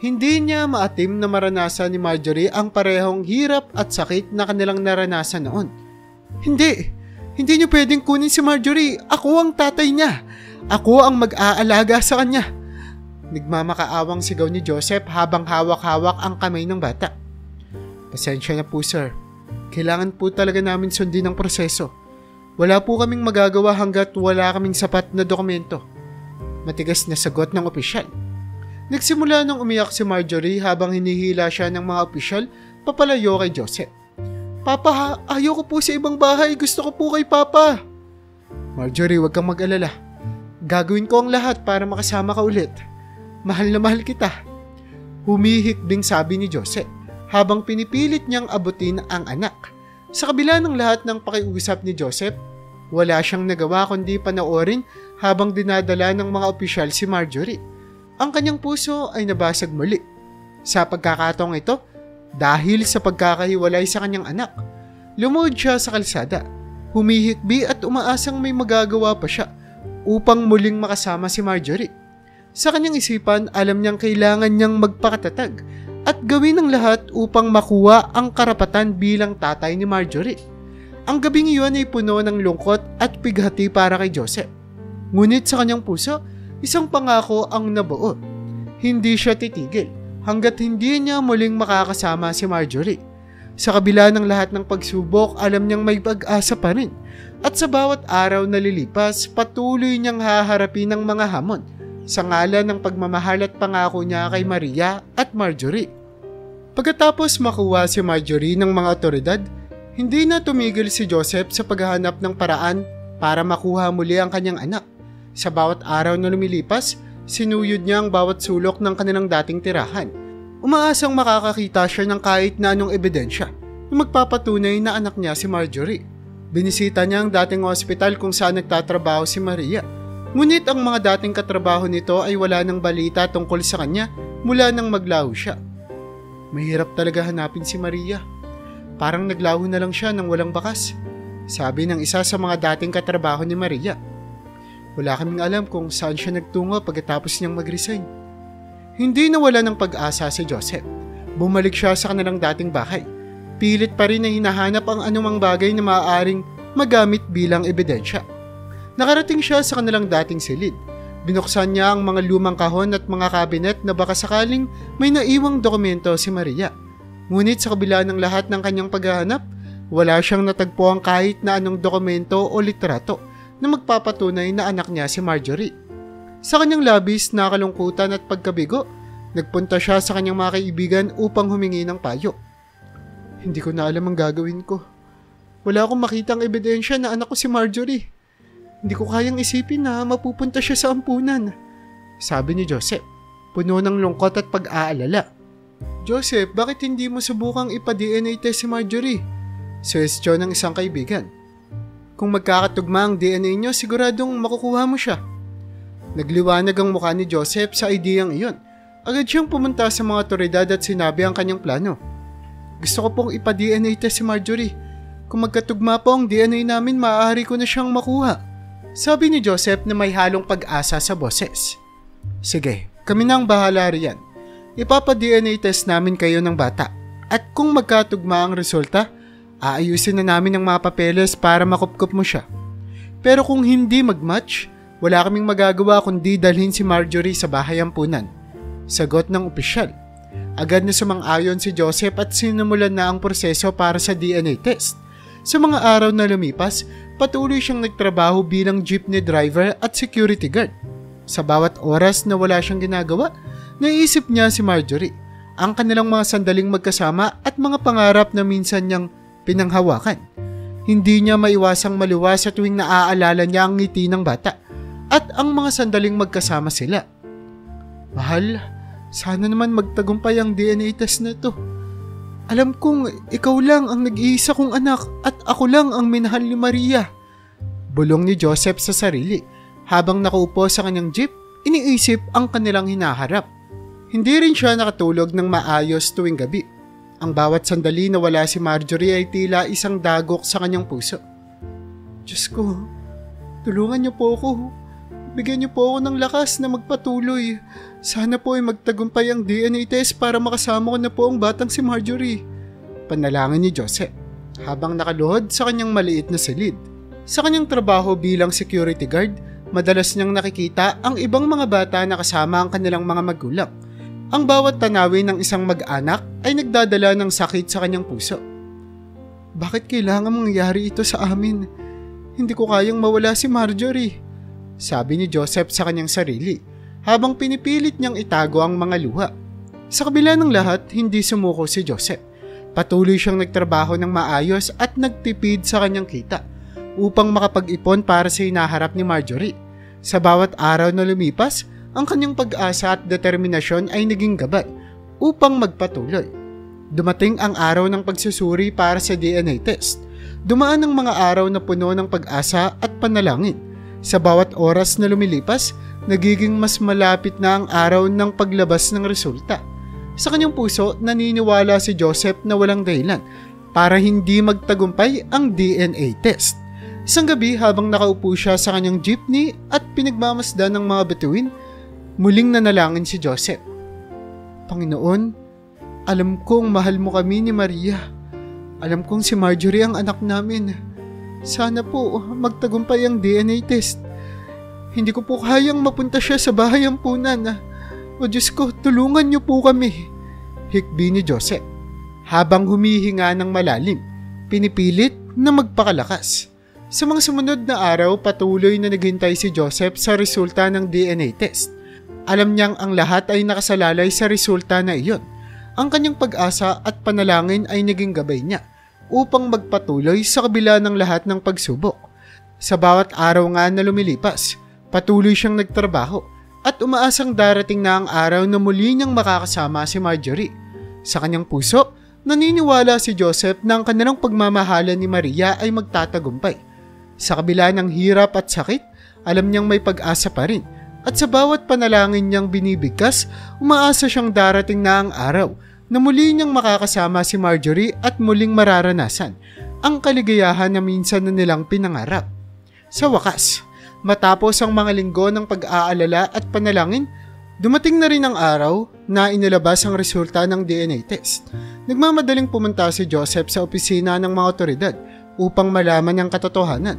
Hindi niya maatim na maranasan ni Marjorie ang parehong hirap at sakit na kanilang naranasan noon. Hindi niyo pwedeng kunin si Marjorie. Ako ang tatay niya. Ako ang mag-aalaga sa kanya. Nagmamakaawang sigaw ni Joseph habang hawak-hawak ang kamay ng bata. Pasensya na po, sir. Kailangan po talaga namin sundin ang proseso. Wala po kaming magagawa hanggat wala kaming sapat na dokumento. Matigas na sagot ng opisyal. Nagsimula nang umiyak si Marjorie habang hinihila siya ng mga opisyal papalayo kay Joseph. Papa, ayoko po sa ibang bahay. Gusto ko po kay Papa. Marjorie, huwag kang mag-alala. Gagawin ko ang lahat para makasama ka ulit. Mahal na mahal kita. Humihikbing sabi ni Joseph habang pinipilit niyang abutin ang anak. Sa kabila ng lahat ng pakiusap ni Joseph, wala siyang nagawa kundi panoorin habang dinadala ng mga opisyal si Marjorie. Ang kanyang puso ay nabasag muli. Sa pagkakataong ito, dahil sa pagkakahiwalay sa kanyang anak, lumuhod siya sa kalsada, humihikbi at umaasang may magagawa pa siya upang muling makasama si Marjorie. Sa kanyang isipan, alam niyang kailangan niyang magpakatatag at gawin ang lahat upang makuha ang karapatan bilang tatay ni Marjorie. Ang gabing iyon ay puno ng lungkot at pighati para kay Joseph. Ngunit sa kanyang puso, isang pangako ang nabuo. Hindi siya titigil hanggat hindi niya muling makakasama si Marjorie. Sa kabila ng lahat ng pagsubok, alam niyang may pag-asa pa rin. At sa bawat araw na lilipas, patuloy niyang haharapin ang mga hamon sa ngalan ng pagmamahal at pangako niya kay Maria at Marjorie. Pagkatapos makuha si Marjorie ng mga otoridad, hindi na tumigil si Joseph sa paghahanap ng paraan para makuha muli ang kanyang anak. Sa bawat araw na lumilipas, sinuyod niya ang bawat sulok ng kanilang dating tirahan. Umaasang makakakita siya ng kahit na anong ebidensya na magpapatunay na anak niya si Marjorie. Binisita niya ang dating ospital kung saan nagtatrabaho si Maria. Ngunit ang mga dating katrabaho nito ay wala ng balita tungkol sa kanya mula nang maglaho siya. Mahirap talaga hanapin si Maria. Parang naglaho na lang siya nang walang bakas, sabi ng isa sa mga dating katrabaho ni Maria. Wala kaming alam kung saan siya nagtungo pagkatapos niyang mag-resign. Hindi nawala ng pag-asa si Joseph. Bumalik siya sa kanilang dating bahay. Pilit pa rin na hinahanap ang anumang bagay na maaaring magamit bilang ebidensya. Nakarating siya sa kanilang dating silid. Binuksan niya ang mga lumang kahon at mga kabinet na baka sakaling may naiwang dokumento si Maria. Ngunit sa kabila ng lahat ng kanyang paghahanap, wala siyang natagpuan kahit na anong dokumento o litrato na magpapatunay na anak niya si Marjorie. Sa kanyang labis na kalungkutan at pagkabigo, nagpunta siya sa kanyang mga kaibigan upang humingi ng payo. Hindi ko na alam ang gagawin ko. Wala akong makitang ebidensya na anak ko si Marjorie. Hindi ko kayang isipin na mapupunta siya sa ampunan, sabi ni Joseph, puno ng lungkot at pag-aalala. Joseph, bakit hindi mo subukang ipa-DNA test si Marjorie? Suwestyon ng isang kaibigan. Kung magkakatugma ang DNA niyo, siguradong makukuha mo siya. Nagliwanag ang mukha ni Joseph sa ideyang iyon. Agad siyang pumunta sa mga otoridad at sinabi ang kanyang plano. Gusto ko pong ipa-DNA test si Marjorie. Kung magkatugma po ang DNA namin, maaari ko na siyang makuha, sabi ni Joseph na may halong pag-asa sa boses. Sige, kami na ang bahala riyan. Ipapa-DNA test namin kayo ng bata. At kung magkatugma ang resulta, aayusin na namin ang mga papeles para makupkup mo siya. Pero kung hindi mag-match, wala kaming magagawa kundi dalhin si Marjorie sa bahay ampunan, sagot ng opisyal. Agad na sumang-ayon si Joseph at sinimulan na ang proseso para sa DNA test. Sa mga araw na lumipas, patuloy siyang nagtrabaho bilang jeepney driver at security guard. Sa bawat oras na wala siyang ginagawa, naisip niya si Marjorie, ang kanilang mga sandaling magkasama at mga pangarap na minsan niyang pinanghawakan. Hindi niya maiwasang maluwa sa tuwing naaalala niya ang ngiti ng bata at ang mga sandaling magkasama sila. Mahal, sana naman magtagumpay ang DNA test na ito. Alam kong ikaw lang ang nag-iisa kong anak at ako lang ang minahal ni Maria. Bulong ni Joseph sa sarili. Habang nakaupo sa kanyang jeep, iniisip ang kanilang hinaharap. Hindi rin siya nakatulog ng maayos tuwing gabi. Ang bawat sandali na wala si Marjorie ay tila isang dagok sa kanyang puso. Diyos ko, tulungan niyo po ako. Bigyan niyo po ako ng lakas na magpatuloy. Sana po ay magtagumpay ang DNA test para makasama ko na po ang batang si Marjorie. Panalangin ni Joseph habang nakaluhod sa kanyang maliit na silid. Sa kanyang trabaho bilang security guard, madalas niyang nakikita ang ibang mga bata na kasama ang kanilang mga magulang. Ang bawat tanawin ng isang mag-anak ay nagdadala ng sakit sa kanyang puso. Bakit kailangan mangyari ito sa amin? Hindi ko kayang mawala si Marjorie, sabi ni Joseph sa kanyang sarili habang pinipilit niyang itago ang mga luha. Sa kabila ng lahat, hindi sumuko si Joseph. Patuloy siyang nagtrabaho ng maayos at nagtipid sa kanyang kita upang makapag-ipon para sa hinaharap ni Marjorie. Sa bawat araw na lumipas, ang kanyang pag-asa at determinasyon ay naging gabay upang magpatuloy. Dumating ang araw ng pagsusuri para sa DNA test. Dumaan ang mga araw na puno ng pag-asa at panalangin. Sa bawat oras na lumilipas, nagiging mas malapit na ang araw ng paglabas ng resulta. Sa kanyang puso, naniniwala si Joseph na walang dahilan para hindi magtagumpay ang DNA test. Isang gabi habang nakaupo siya sa kanyang jeepney at pinagmamasdan ng mga bituin, muling nanalangin si Joseph. Panginoon, alam kong mahal mo kami ni Maria. Alam kong si Marjorie ang anak namin. Sana po magtagumpay ang DNA test. Hindi ko po kayang mapunta siya sa bahay ampunan. O Diyos ko, tulungan niyo po kami. Hikbi ni Joseph. Habang humihinga ng malalim, pinipilit na magpakalakas. Sa mga sumunod na araw, patuloy na naghintay si Joseph sa resulta ng DNA test. Alam niyang ang lahat ay nakasalalay sa resulta na iyon. Ang kanyang pag-asa at panalangin ay naging gabay niya upang magpatuloy sa kabila ng lahat ng pagsubok. Sa bawat araw nga na lumilipas, patuloy siyang nagtrabaho at umaasang darating na ang araw na muli niyang makakasama si Marjorie. Sa kanyang puso, naniniwala si Joseph na ang kanilang pagmamahalan ni Maria ay magtatagumpay. Sa kabila ng hirap at sakit, alam niyang may pag-asa pa rin. At sa bawat panalangin niyang binibigkas, umaasa siyang darating na ang araw na muli niyang makakasama si Marjorie at muling mararanasan ang kaligayahan na minsan na nilang pinangarap. Sa wakas, matapos ang mga linggo ng pag-aalala at panalangin, dumating na rin ang araw na inilabas ang resulta ng DNA test. Nagmamadaling pumunta si Joseph sa opisina ng mga otoridad upang malaman ang katotohanan.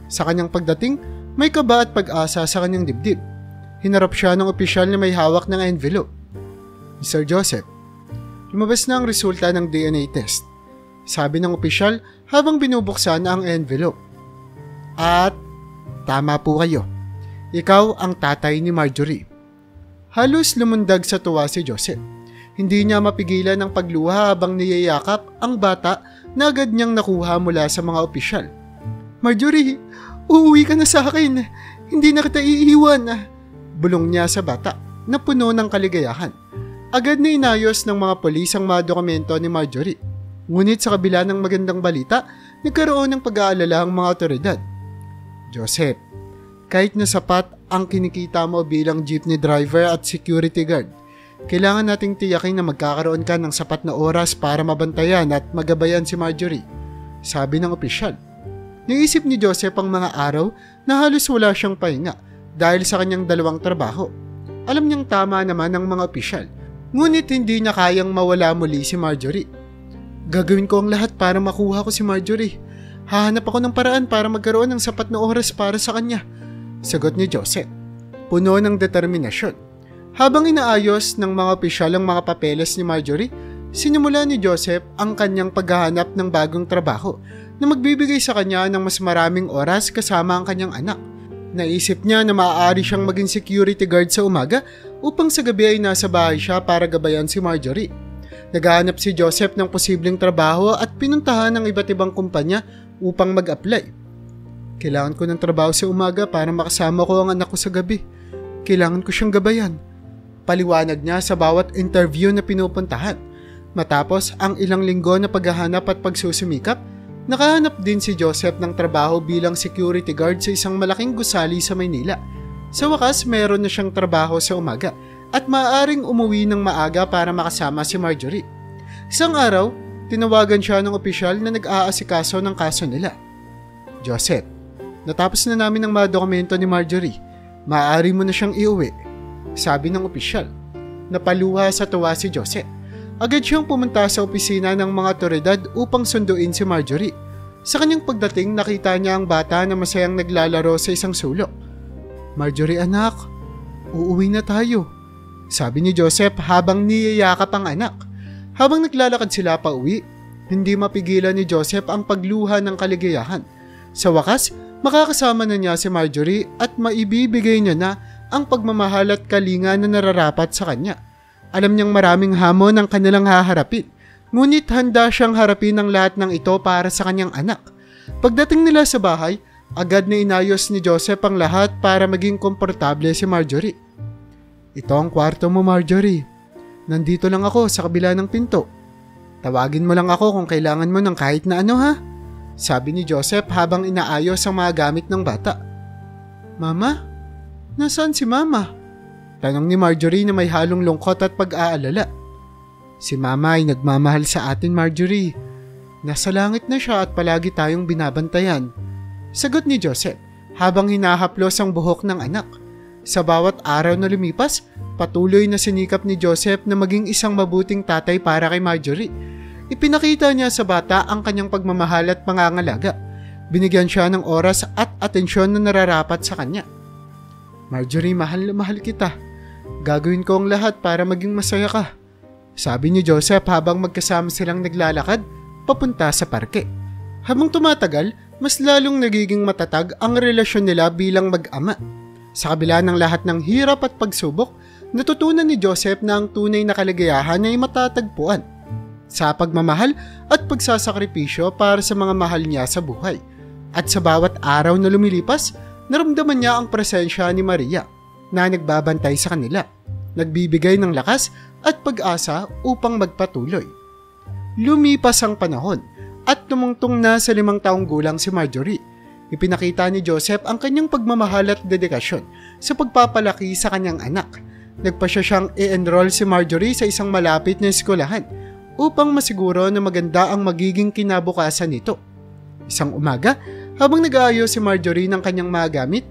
Sa kanyang pagdating, may kaba at pag-asa sa kanyang dibdib. Hinarap siya ng opisyal na may hawak ng envelope. Mr. Joseph, lumabas na ang resulta ng DNA test, sabi ng opisyal habang binubuksan ang envelope. At tama po kayo. Ikaw ang tatay ni Marjorie. Halos lumundag sa tuwa si Joseph. Hindi niya mapigilan ang pagluha habang niyayakap ang bata na agad niyang nakuha mula sa mga opisyal. Marjorie, uuwi ka na sa akin. Hindi na kita iiwan. Bulong niya sa bata na puno ng kaligayahan. Agad na inayos ng mga polis ang mga dokumento ni Marjorie. Ngunit sa kabila ng magandang balita, nagkaroon ng pag-aalala ang mga otoridad. Joseph, kahit na sapat ang kinikita mo bilang jeepney driver at security guard, kailangan nating tiyakin na magkakaroon ka ng sapat na oras para mabantayan at magabayan si Marjorie, sabi ng opisyal. Naisip ni Joseph ang mga araw na halos wala siyang pahinga dahil sa kanyang dalawang trabaho. Alam niyang tama naman ang mga opisyal, ngunit hindi niya kayang mawala muli si Marjorie. Gagawin ko ang lahat para makuha ko si Marjorie. Hahanap ako ng paraan para magkaroon ng sapat na oras para sa kanya, sagot ni Joseph, puno ng determinasyon. Habang inaayos ng mga opisyal ang mga papeles ni Marjorie, sinimula ni Joseph ang kanyang paghahanap ng bagong trabaho na magbibigay sa kanya ng mas maraming oras kasama ang kanyang anak. Naisip niya na maaari siyang maging security guard sa umaga upang sa gabi ay nasa bahay siya para gabayan si Marjorie. Naghahanap si Joseph ng posibleng trabaho at pinuntahan ng iba't ibang kumpanya upang mag-apply. Kailangan ko ng trabaho sa umaga para makasama ko ang anak ko sa gabi. Kailangan ko siyang gabayan. Paliwanag niya sa bawat interview na pinupuntahan. Matapos ang ilang linggo na paghahanap at pagsusumikap, Nakahanap din si Joseph ng trabaho bilang security guard sa isang malaking gusali sa Maynila. Sa wakas, meron na siyang trabaho sa umaga at maaaring umuwi ng maaga para makasama si Marjorie. Isang araw, tinawagan siya ng opisyal na nag-aasikaso ng kaso nila. Joseph, natapos na namin ang mga dokumento ni Marjorie. Maaari mo na siyang iuwi, sabi ng opisyal. Napaluha sa tuwa si Joseph. Agad siyang pumunta sa opisina ng mga otoridad upang sunduin si Marjorie. Sa kanyang pagdating, nakita niya ang bata na masayang naglalaro sa isang sulok. Marjorie anak, uuwi na tayo, sabi ni Joseph habang niyayakap ang anak. Habang naglalakad sila pa uwi, hindi mapigilan ni Joseph ang pagluha ng kaligayahan. Sa wakas, makakasama na niya si Marjorie at maibibigay niya na ang pagmamahal at kalinga na nararapat sa kanya. Alam niyang maraming hamon ang kanilang haharapin, ngunit handa siyang harapin ang lahat ng ito para sa kanyang anak. Pagdating nila sa bahay, agad na inayos ni Joseph ang lahat para maging komportable si Marjorie. Ito ang kwarto mo, Marjorie. Nandito lang ako sa kabila ng pinto. Tawagin mo lang ako kung kailangan mo ng kahit na ano ha, sabi ni Joseph habang inaayos ang mga gamit ng bata. Mama? Nasaan si Mama? Tanong ni Marjorie na may halong lungkot at pag-aalala. Si Mama ay nagmamahal sa atin, Marjorie. Nasa langit na siya at palagi tayong binabantayan, sagot ni Joseph habang hinahaplos ang buhok ng anak. Sa bawat araw na lumipas, patuloy na sinikap ni Joseph na maging isang mabuting tatay para kay Marjorie. Ipinakita niya sa bata ang kanyang pagmamahal at pangangalaga. Binigyan siya ng oras at atensyon na nararapat sa kanya. Marjorie, mahal na mahal kita. Gagawin ko ang lahat para maging masaya ka, sabi ni Joseph habang magkasama silang naglalakad papunta sa parke. Habang tumatagal, mas lalong nagiging matatag ang relasyon nila bilang mag-ama. Sa kabila ng lahat ng hirap at pagsubok, natutunan ni Joseph na ang tunay na kaligayahan ay matatagpuan sa pagmamahal at pagsasakripisyo para sa mga mahal niya sa buhay. At sa bawat araw na lumilipas, naramdaman niya ang presensya ni Maria na nagbabantay sa kanila, nagbibigay ng lakas at pag-asa upang magpatuloy. Lumipas ang panahon at tumungtong na sa 5 taong gulang si Marjorie. Ipinakita ni Joseph ang kanyang pagmamahal at dedikasyon sa pagpapalaki sa kanyang anak. Nagpasya siyang i-enroll si Marjorie sa isang malapit na eskwelahan upang masiguro na maganda ang magiging kinabukasan nito. Isang umaga, habang nag-aayos si Marjorie ng kanyang mga gamit,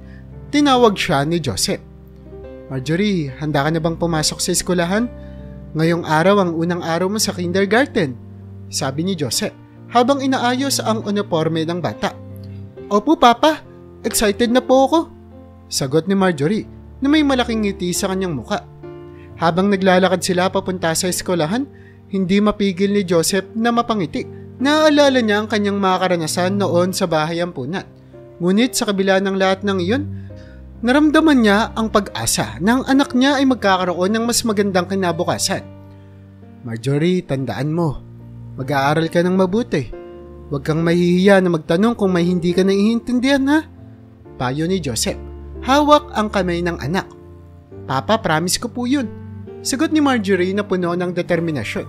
tinawag siya ni Joseph. Marjorie, handa ka na bang pumasok sa eskwelahan? Ngayong araw ang unang araw mo sa kindergarten, sabi ni Joseph habang inaayos ang uniforme ng bata. Opo, Papa. Excited na po ako, sagot ni Marjorie na may malaking ngiti sa kanyang muka. Habang naglalakad sila papunta sa eskwelahan, hindi mapigil ni Joseph na mapangiti. Naaalala niya ang kanyang mga karanasan noon sa bahay ampunan. Ngunit sa kabila ng lahat ng iyon, naramdaman niya ang pag-asa na ang anak niya ay magkakaroon ng mas magandang kinabukasan. Marjorie, tandaan mo, mag-aaral ka ng mabuti. Huwag kang mahihiya na magtanong kung may hindi ka naiintindihan ha, payo ni Joseph. Hawak ang kamay ng anak. Papa, promise ko po yun, sagot ni Marjorie na puno ng determinasyon.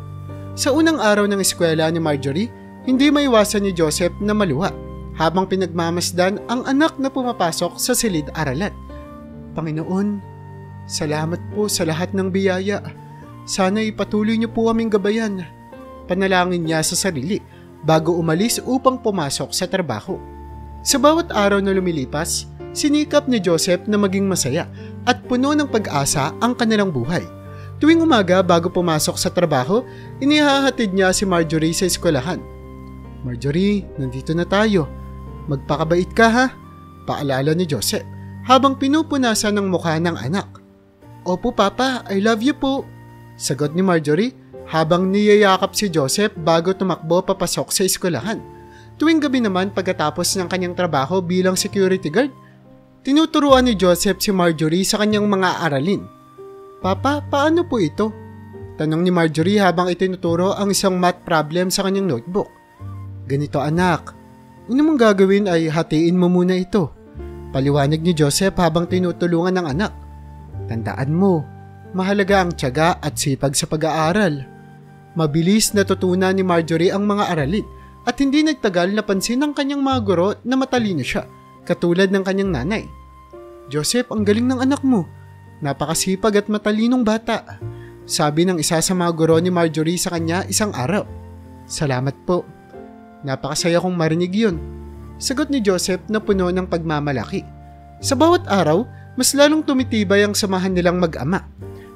Sa unang araw ng eskwela ni Marjorie, hindi maiwasan ni Joseph na maluha habang pinagmamasdan ang anak na pumapasok sa silid-aralan. Panginoon, salamat po sa lahat ng biyaya. Sana ipatuloy niyo po aming gabayan. Panalangin niya sa sarili bago umalis upang pumasok sa trabaho. Sa bawat araw na lumilipas, sinikap ni Joseph na maging masaya at puno ng pag-asa ang kanilang buhay. Tuwing umaga bago pumasok sa trabaho, inihahatid niya si Marjorie sa eskwelahan. Marjorie, nandito na tayo. Magpakabait ka ha, paalala ni Joseph habang pinupunasan ng mukha ng anak. Opo, Papa, I love you po, sagot ni Marjorie habang niyayakap si Joseph bago tumakbo papasok sa eskwelahan. Tuwing gabi naman pagkatapos ng kanyang trabaho bilang security guard, tinuturuan ni Joseph si Marjorie sa kanyang mga aralin. Papa, paano po ito? Tanong ni Marjorie habang itinuturo ang isang math problem sa kanyang notebook. Ganito anak, una mong gagawin ay hatiin mo muna ito, paliwanag ni Joseph habang tinutulungan ng anak. Tandaan mo, mahalaga ang tiyaga at sipag sa pag-aaral. Mabilis natutunan ni Marjorie ang mga aralin at hindi nagtagal napansin ng kanyang mga guro na matalino siya, katulad ng kanyang nanay. "Joseph, ang galing ng anak mo. Napakasipag at matalinong bata," sabi ng isa sa mga guro ni Marjorie sa kanya isang araw. "Salamat po. Napakasaya kong marinig yun," sagot ni Joseph na puno ng pagmamalaki. Sa bawat araw, mas lalong tumitibay ang samahan nilang mag-ama.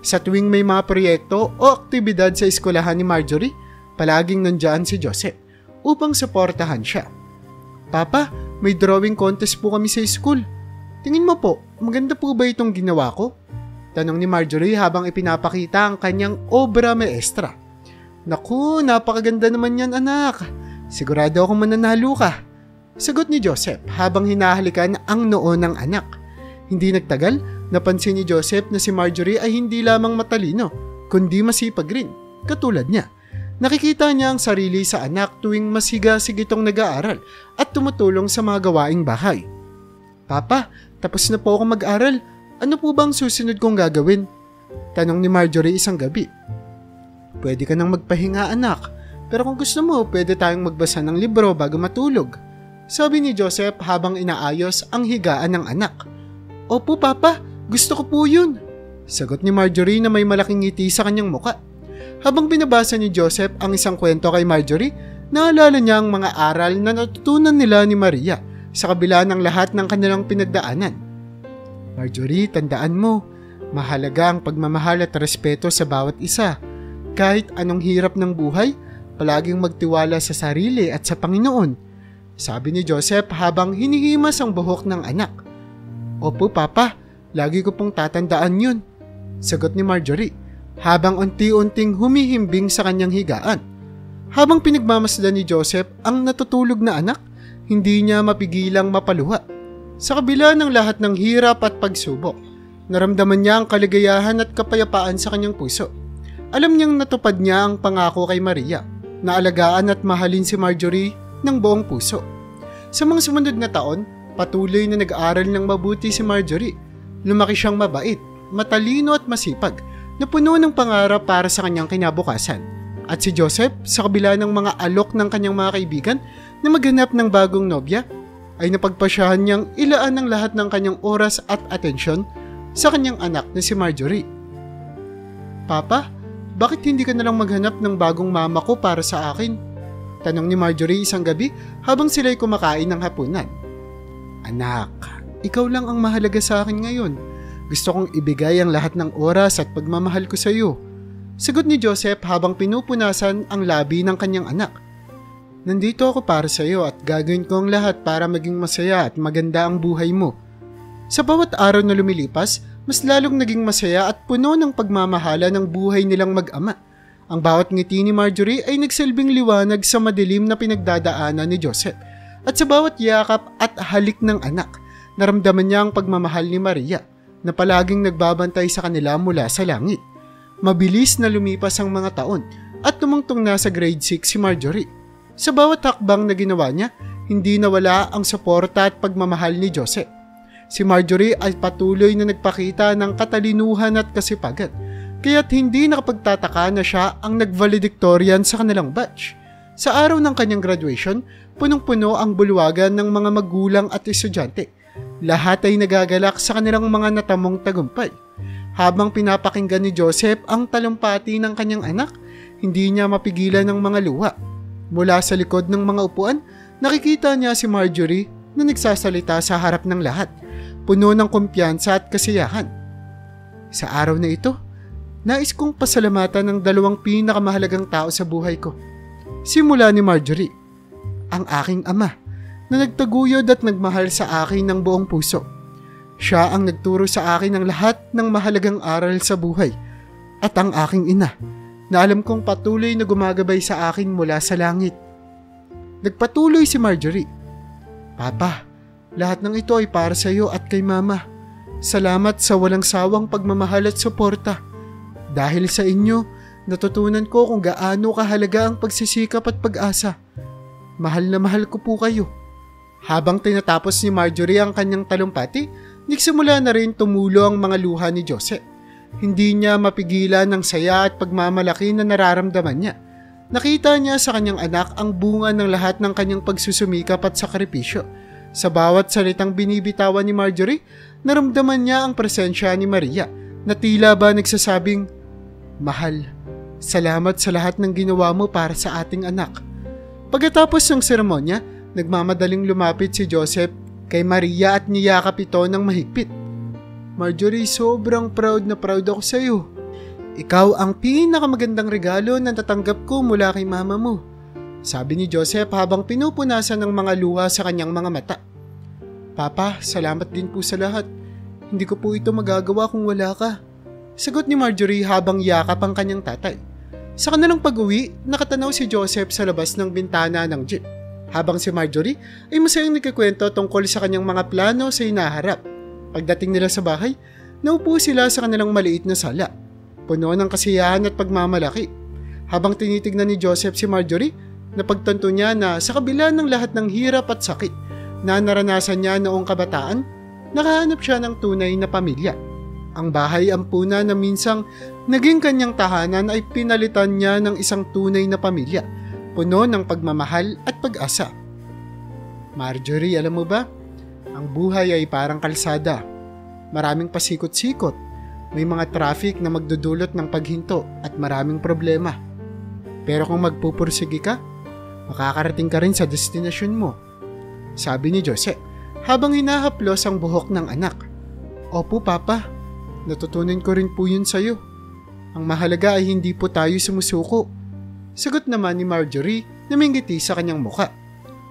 Sa tuwing may mga proyekto o aktibidad sa eskwelahan ni Marjorie, palaging nandiyan si Joseph upang suportahan siya. "Papa, may drawing contest po kami sa school. Tingin mo po, maganda po ba itong ginawa ko?" tanong ni Marjorie habang ipinapakita ang kanyang obra maestra. "Naku, napakaganda naman yan, anak. Sigurado akong mananalo ka," sagot ni Joseph habang hinahalikan ang noo ng anak. Hindi nagtagal, napansin ni Joseph na si Marjorie ay hindi lamang matalino, kundi masipag rin, katulad niya. Nakikita niya ang sarili sa anak tuwing masigasig itong nag-aaral at tumutulong sa mga gawaing bahay. "Papa, tapos na po ako mag-aral. Ano po bang susunod kong gagawin?" tanong ni Marjorie isang gabi. "Pwede ka nang magpahinga, anak. Pero kung gusto mo, pwede tayong magbasa ng libro bago matulog," sabi ni Joseph habang inaayos ang higaan ng anak. "Opo, Papa. Gusto ko po yun," sagot ni Marjorie na may malaking ngiti sa kanyang muka. Habang binabasa ni Joseph ang isang kwento kay Marjorie, naalala niya ang mga aral na natutunan nila ni Maria sa kabila ng lahat ng kanilang pinagdaanan. "Marjorie, tandaan mo, mahalaga ang pagmamahal at respeto sa bawat isa. Kahit anong hirap ng buhay, palaging magtiwala sa sarili at sa Panginoon," sabi ni Joseph habang hinihimas ang buhok ng anak. "Opo, Papa, lagi ko pong tatandaan yun," sagot ni Marjorie habang unti-unting humihimbing sa kanyang higaan. Habang pinagmamasdan ni Joseph ang natutulog na anak, hindi niya mapigilang mapaluha. Sa kabila ng lahat ng hirap at pagsubok, naramdaman niya ang kaligayahan at kapayapaan sa kanyang puso. Alam niyang natupad niya ang pangako kay Maria na alagaan at mahalin si Marjorie ng buong puso. Sa mga sumunod na taon, patuloy na nag-aaral ng mabuti si Marjorie. Lumaki siyang mabait, matalino at masipag, na puno ng pangarap para sa kanyang kinabukasan. At si Joseph, sa kabila ng mga alok ng kanyang mga kaibigan na maghanap ng bagong nobya, ay napagpasyahan niyang ilaan ang lahat ng kanyang oras at atensyon sa kanyang anak na si Marjorie. "Papa, bakit hindi ka nalang maghanap ng bagong mama ko para sa akin?" tanong ni Marjorie isang gabi habang sila'y kumakain ng hapunan. "Anak, ikaw lang ang mahalaga sa akin ngayon. Gusto kong ibigay ang lahat ng oras at pagmamahal ko sa iyo," sagot ni Joseph habang pinupunasan ang labi ng kanyang anak. "Nandito ako para sa iyo at gagawin ko ang lahat para maging masaya at maganda ang buhay mo." Sa bawat araw na lumilipas, mas lalong naging masaya at puno ng pagmamahala ng buhay nilang mag-ama. Ang bawat ngiti ni Marjorie ay nagsilbing liwanag sa madilim na pinagdadaanan ni Joseph. At sa bawat yakap at halik ng anak, naramdaman niya ang pagmamahal ni Maria na palaging nagbabantay sa kanila mula sa langit. Mabilis na lumipas ang mga taon at tumungtong na sa grade 6 si Marjorie. Sa bawat hakbang na ginawa niya, hindi nawala ang suporta at pagmamahal ni Joseph. Si Marjorie ay patuloy na nagpakita ng katalinuhan at kasipagan, kaya't hindi nakapagtataka na siya ang nag-valedictorian sa kanilang batch. Sa araw ng kanyang graduation, punong-puno ang bulwagan ng mga magulang at estudyante. Lahat ay nagagalak sa kanilang mga natamong tagumpay. Habang pinapakinggan ni Joseph ang talumpati ng kanyang anak, hindi niya mapigilan ng mga luha. Mula sa likod ng mga upuan, nakikita niya si Marjorie na nagsasalita sa harap ng lahat, puno ng kumpiyansa at kasiyahan. "Sa araw na ito, nais kong pasalamatan ng dalawang pinakamahalagang tao sa buhay ko," simula ni Marjorie. "Ang aking ama, na nagtaguyod at nagmahal sa akin ng buong puso. Siya ang nagturo sa akin ng lahat ng mahalagang aral sa buhay. At ang aking ina, na alam kong patuloy na gumagabay sa akin mula sa langit." Nagpatuloy si Marjorie. "Papa, lahat ng ito ay para sa iyo at kay Mama. Salamat sa walang sawang pagmamahal at suporta. Dahil sa inyo, natutunan ko kung gaano kahalaga ang pagsisikap at pag-asa. Mahal na mahal ko po kayo." Habang tinatapos ni Marjorie ang kanyang talumpati, nagsimula na rin tumulo ang mga luha ni Joseph. Hindi niya mapigilan ang saya at pagmamalaki na nararamdaman niya. Nakita niya sa kanyang anak ang bunga ng lahat ng kanyang pagsusumikap at sakripisyo. Sa bawat salitang binibitawan ni Marjorie, naramdaman niya ang presensya ni Maria na tila ba nagsasabing, "Mahal, salamat sa lahat ng ginawa mo para sa ating anak." Pagkatapos ng seremonya, nagmamadaling lumapit si Joseph kay Maria at niyakap ito ng mahigpit. "Marjorie, sobrang proud na proud ako sa iyo. Ikaw ang pinakamagandang regalo na natanggap ko mula kay mama mo," sabi ni Joseph habang pinupunasan ng mga luha sa kanyang mga mata. "Papa, salamat din po sa lahat. Hindi ko po ito magagawa kung wala ka," sagot ni Marjorie habang yakap ang kanyang tatay. Sa kanilang pag-uwi, nakatanaw si Joseph sa labas ng bintana ng jeep, habang si Marjorie ay masayang nagkikwento tungkol sa kanyang mga plano sa hinaharap. Pagdating nila sa bahay, naupo sila sa kanilang maliit na sala, puno ng kasiyahan at pagmamalaki. Habang tinitignan ni Joseph si Marjorie, napagtanto niya na sa kabila ng lahat ng hirap at sakit na naranasan niya noong kabataan, nakahanap siya ng tunay na pamilya. Ang bahay ampuna na minsang naging kanyang tahanan ay pinalitan niya ng isang tunay na pamilya, puno ng pagmamahal at pag-asa. "Marjorie, alam mo ba? Ang buhay ay parang kalsada. Maraming pasikot-sikot. May mga traffic na magdudulot ng paghinto at maraming problema. Pero kung magpupursige ka, makakarating ka rin sa destinasyon mo," sabi ni Joseph habang hinahaplos ang buhok ng anak. "Opo, Papa. Natutunan ko rin po yun sa'yo. Ang mahalaga ay hindi po tayo sumusuko," sagot naman ni Marjorie na may ngiti sa kanyang muka.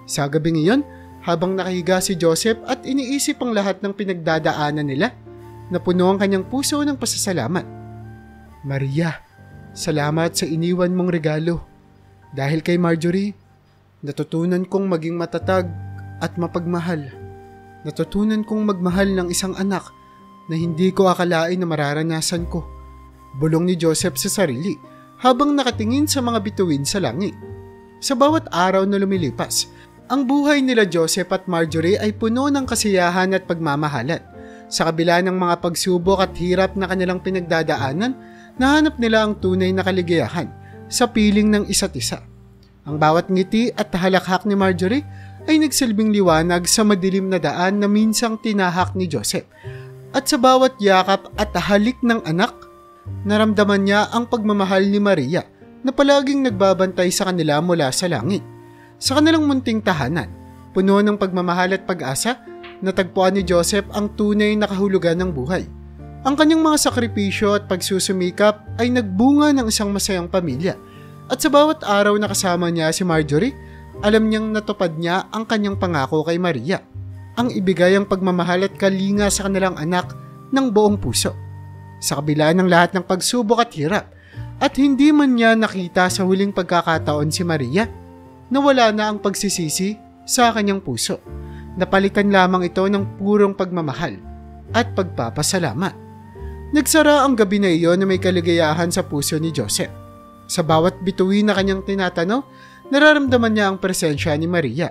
Sa gabing iyon, habang nakahiga si Joseph at iniisip ang lahat ng pinagdadaanan nila, napuno ang kanyang puso ng pasasalamat. "Maria, salamat sa iniwan mong regalo. Dahil kay Marjorie, natutunan kong maging matatag at mapagmahal. Natutunan kong magmahal ng isang anak na hindi ko akalain na mararanasan ko," bulong ni Joseph sa sarili habang nakatingin sa mga bituin sa langit. Sa bawat araw na lumilipas, ang buhay nila Joseph at Marjorie ay puno ng kasiyahan at pagmamahalan. Sa kabila ng mga pagsubok at hirap na kanilang pinagdadaanan, nahanap nila ang tunay na kaligayahan sa piling ng isa't isa. Ang bawat ngiti at halakhak ni Marjorie ay nagsilbing liwanag sa madilim na daan na minsang tinahak ni Joseph. At sa bawat yakap at halik ng anak, naramdaman niya ang pagmamahal ni Maria na palaging nagbabantay sa kanila mula sa langit. Sa kanilang munting tahanan, puno ng pagmamahal at pag-asa, natagpuan ni Joseph ang tunay na kahulugan ng buhay. Ang kanyang mga sakripisyo at pagsusumikap ay nagbunga ng isang masayang pamilya. At sa bawat araw na kasama niya si Marjorie, alam niyang natupad niya ang kanyang pangako kay Maria, ang ibigay ang pagmamahal at kalinga sa kanilang anak ng buong puso. Sa kabila ng lahat ng pagsubok at hirap, at hindi man niya nakita sa huling pagkakataon si Maria, nawala na ang pagsisisi sa kanyang puso. Napalitan lamang ito ng purong pagmamahal at pagpapasalamat. Nagsara ang gabi na iyon na may kaligayahan sa puso ni Joseph. Sa bawat bituin na kanyang tinatanaw, nararamdaman niya ang presensya ni Maria.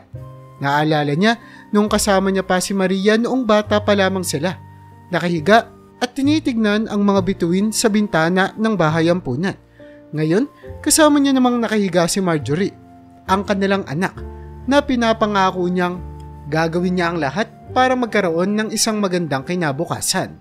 Naalala niya nung kasama niya pa si Maria noong bata pa lamang sila, nakahiga at tinitignan ang mga bituin sa bintana ng bahay ampunan. Ngayon, kasama niya namang nakahiga si Marjorie, ang kanilang anak, na pinapangako niyang gagawin niya ang lahat para magkaroon ng isang magandang kinabukasan.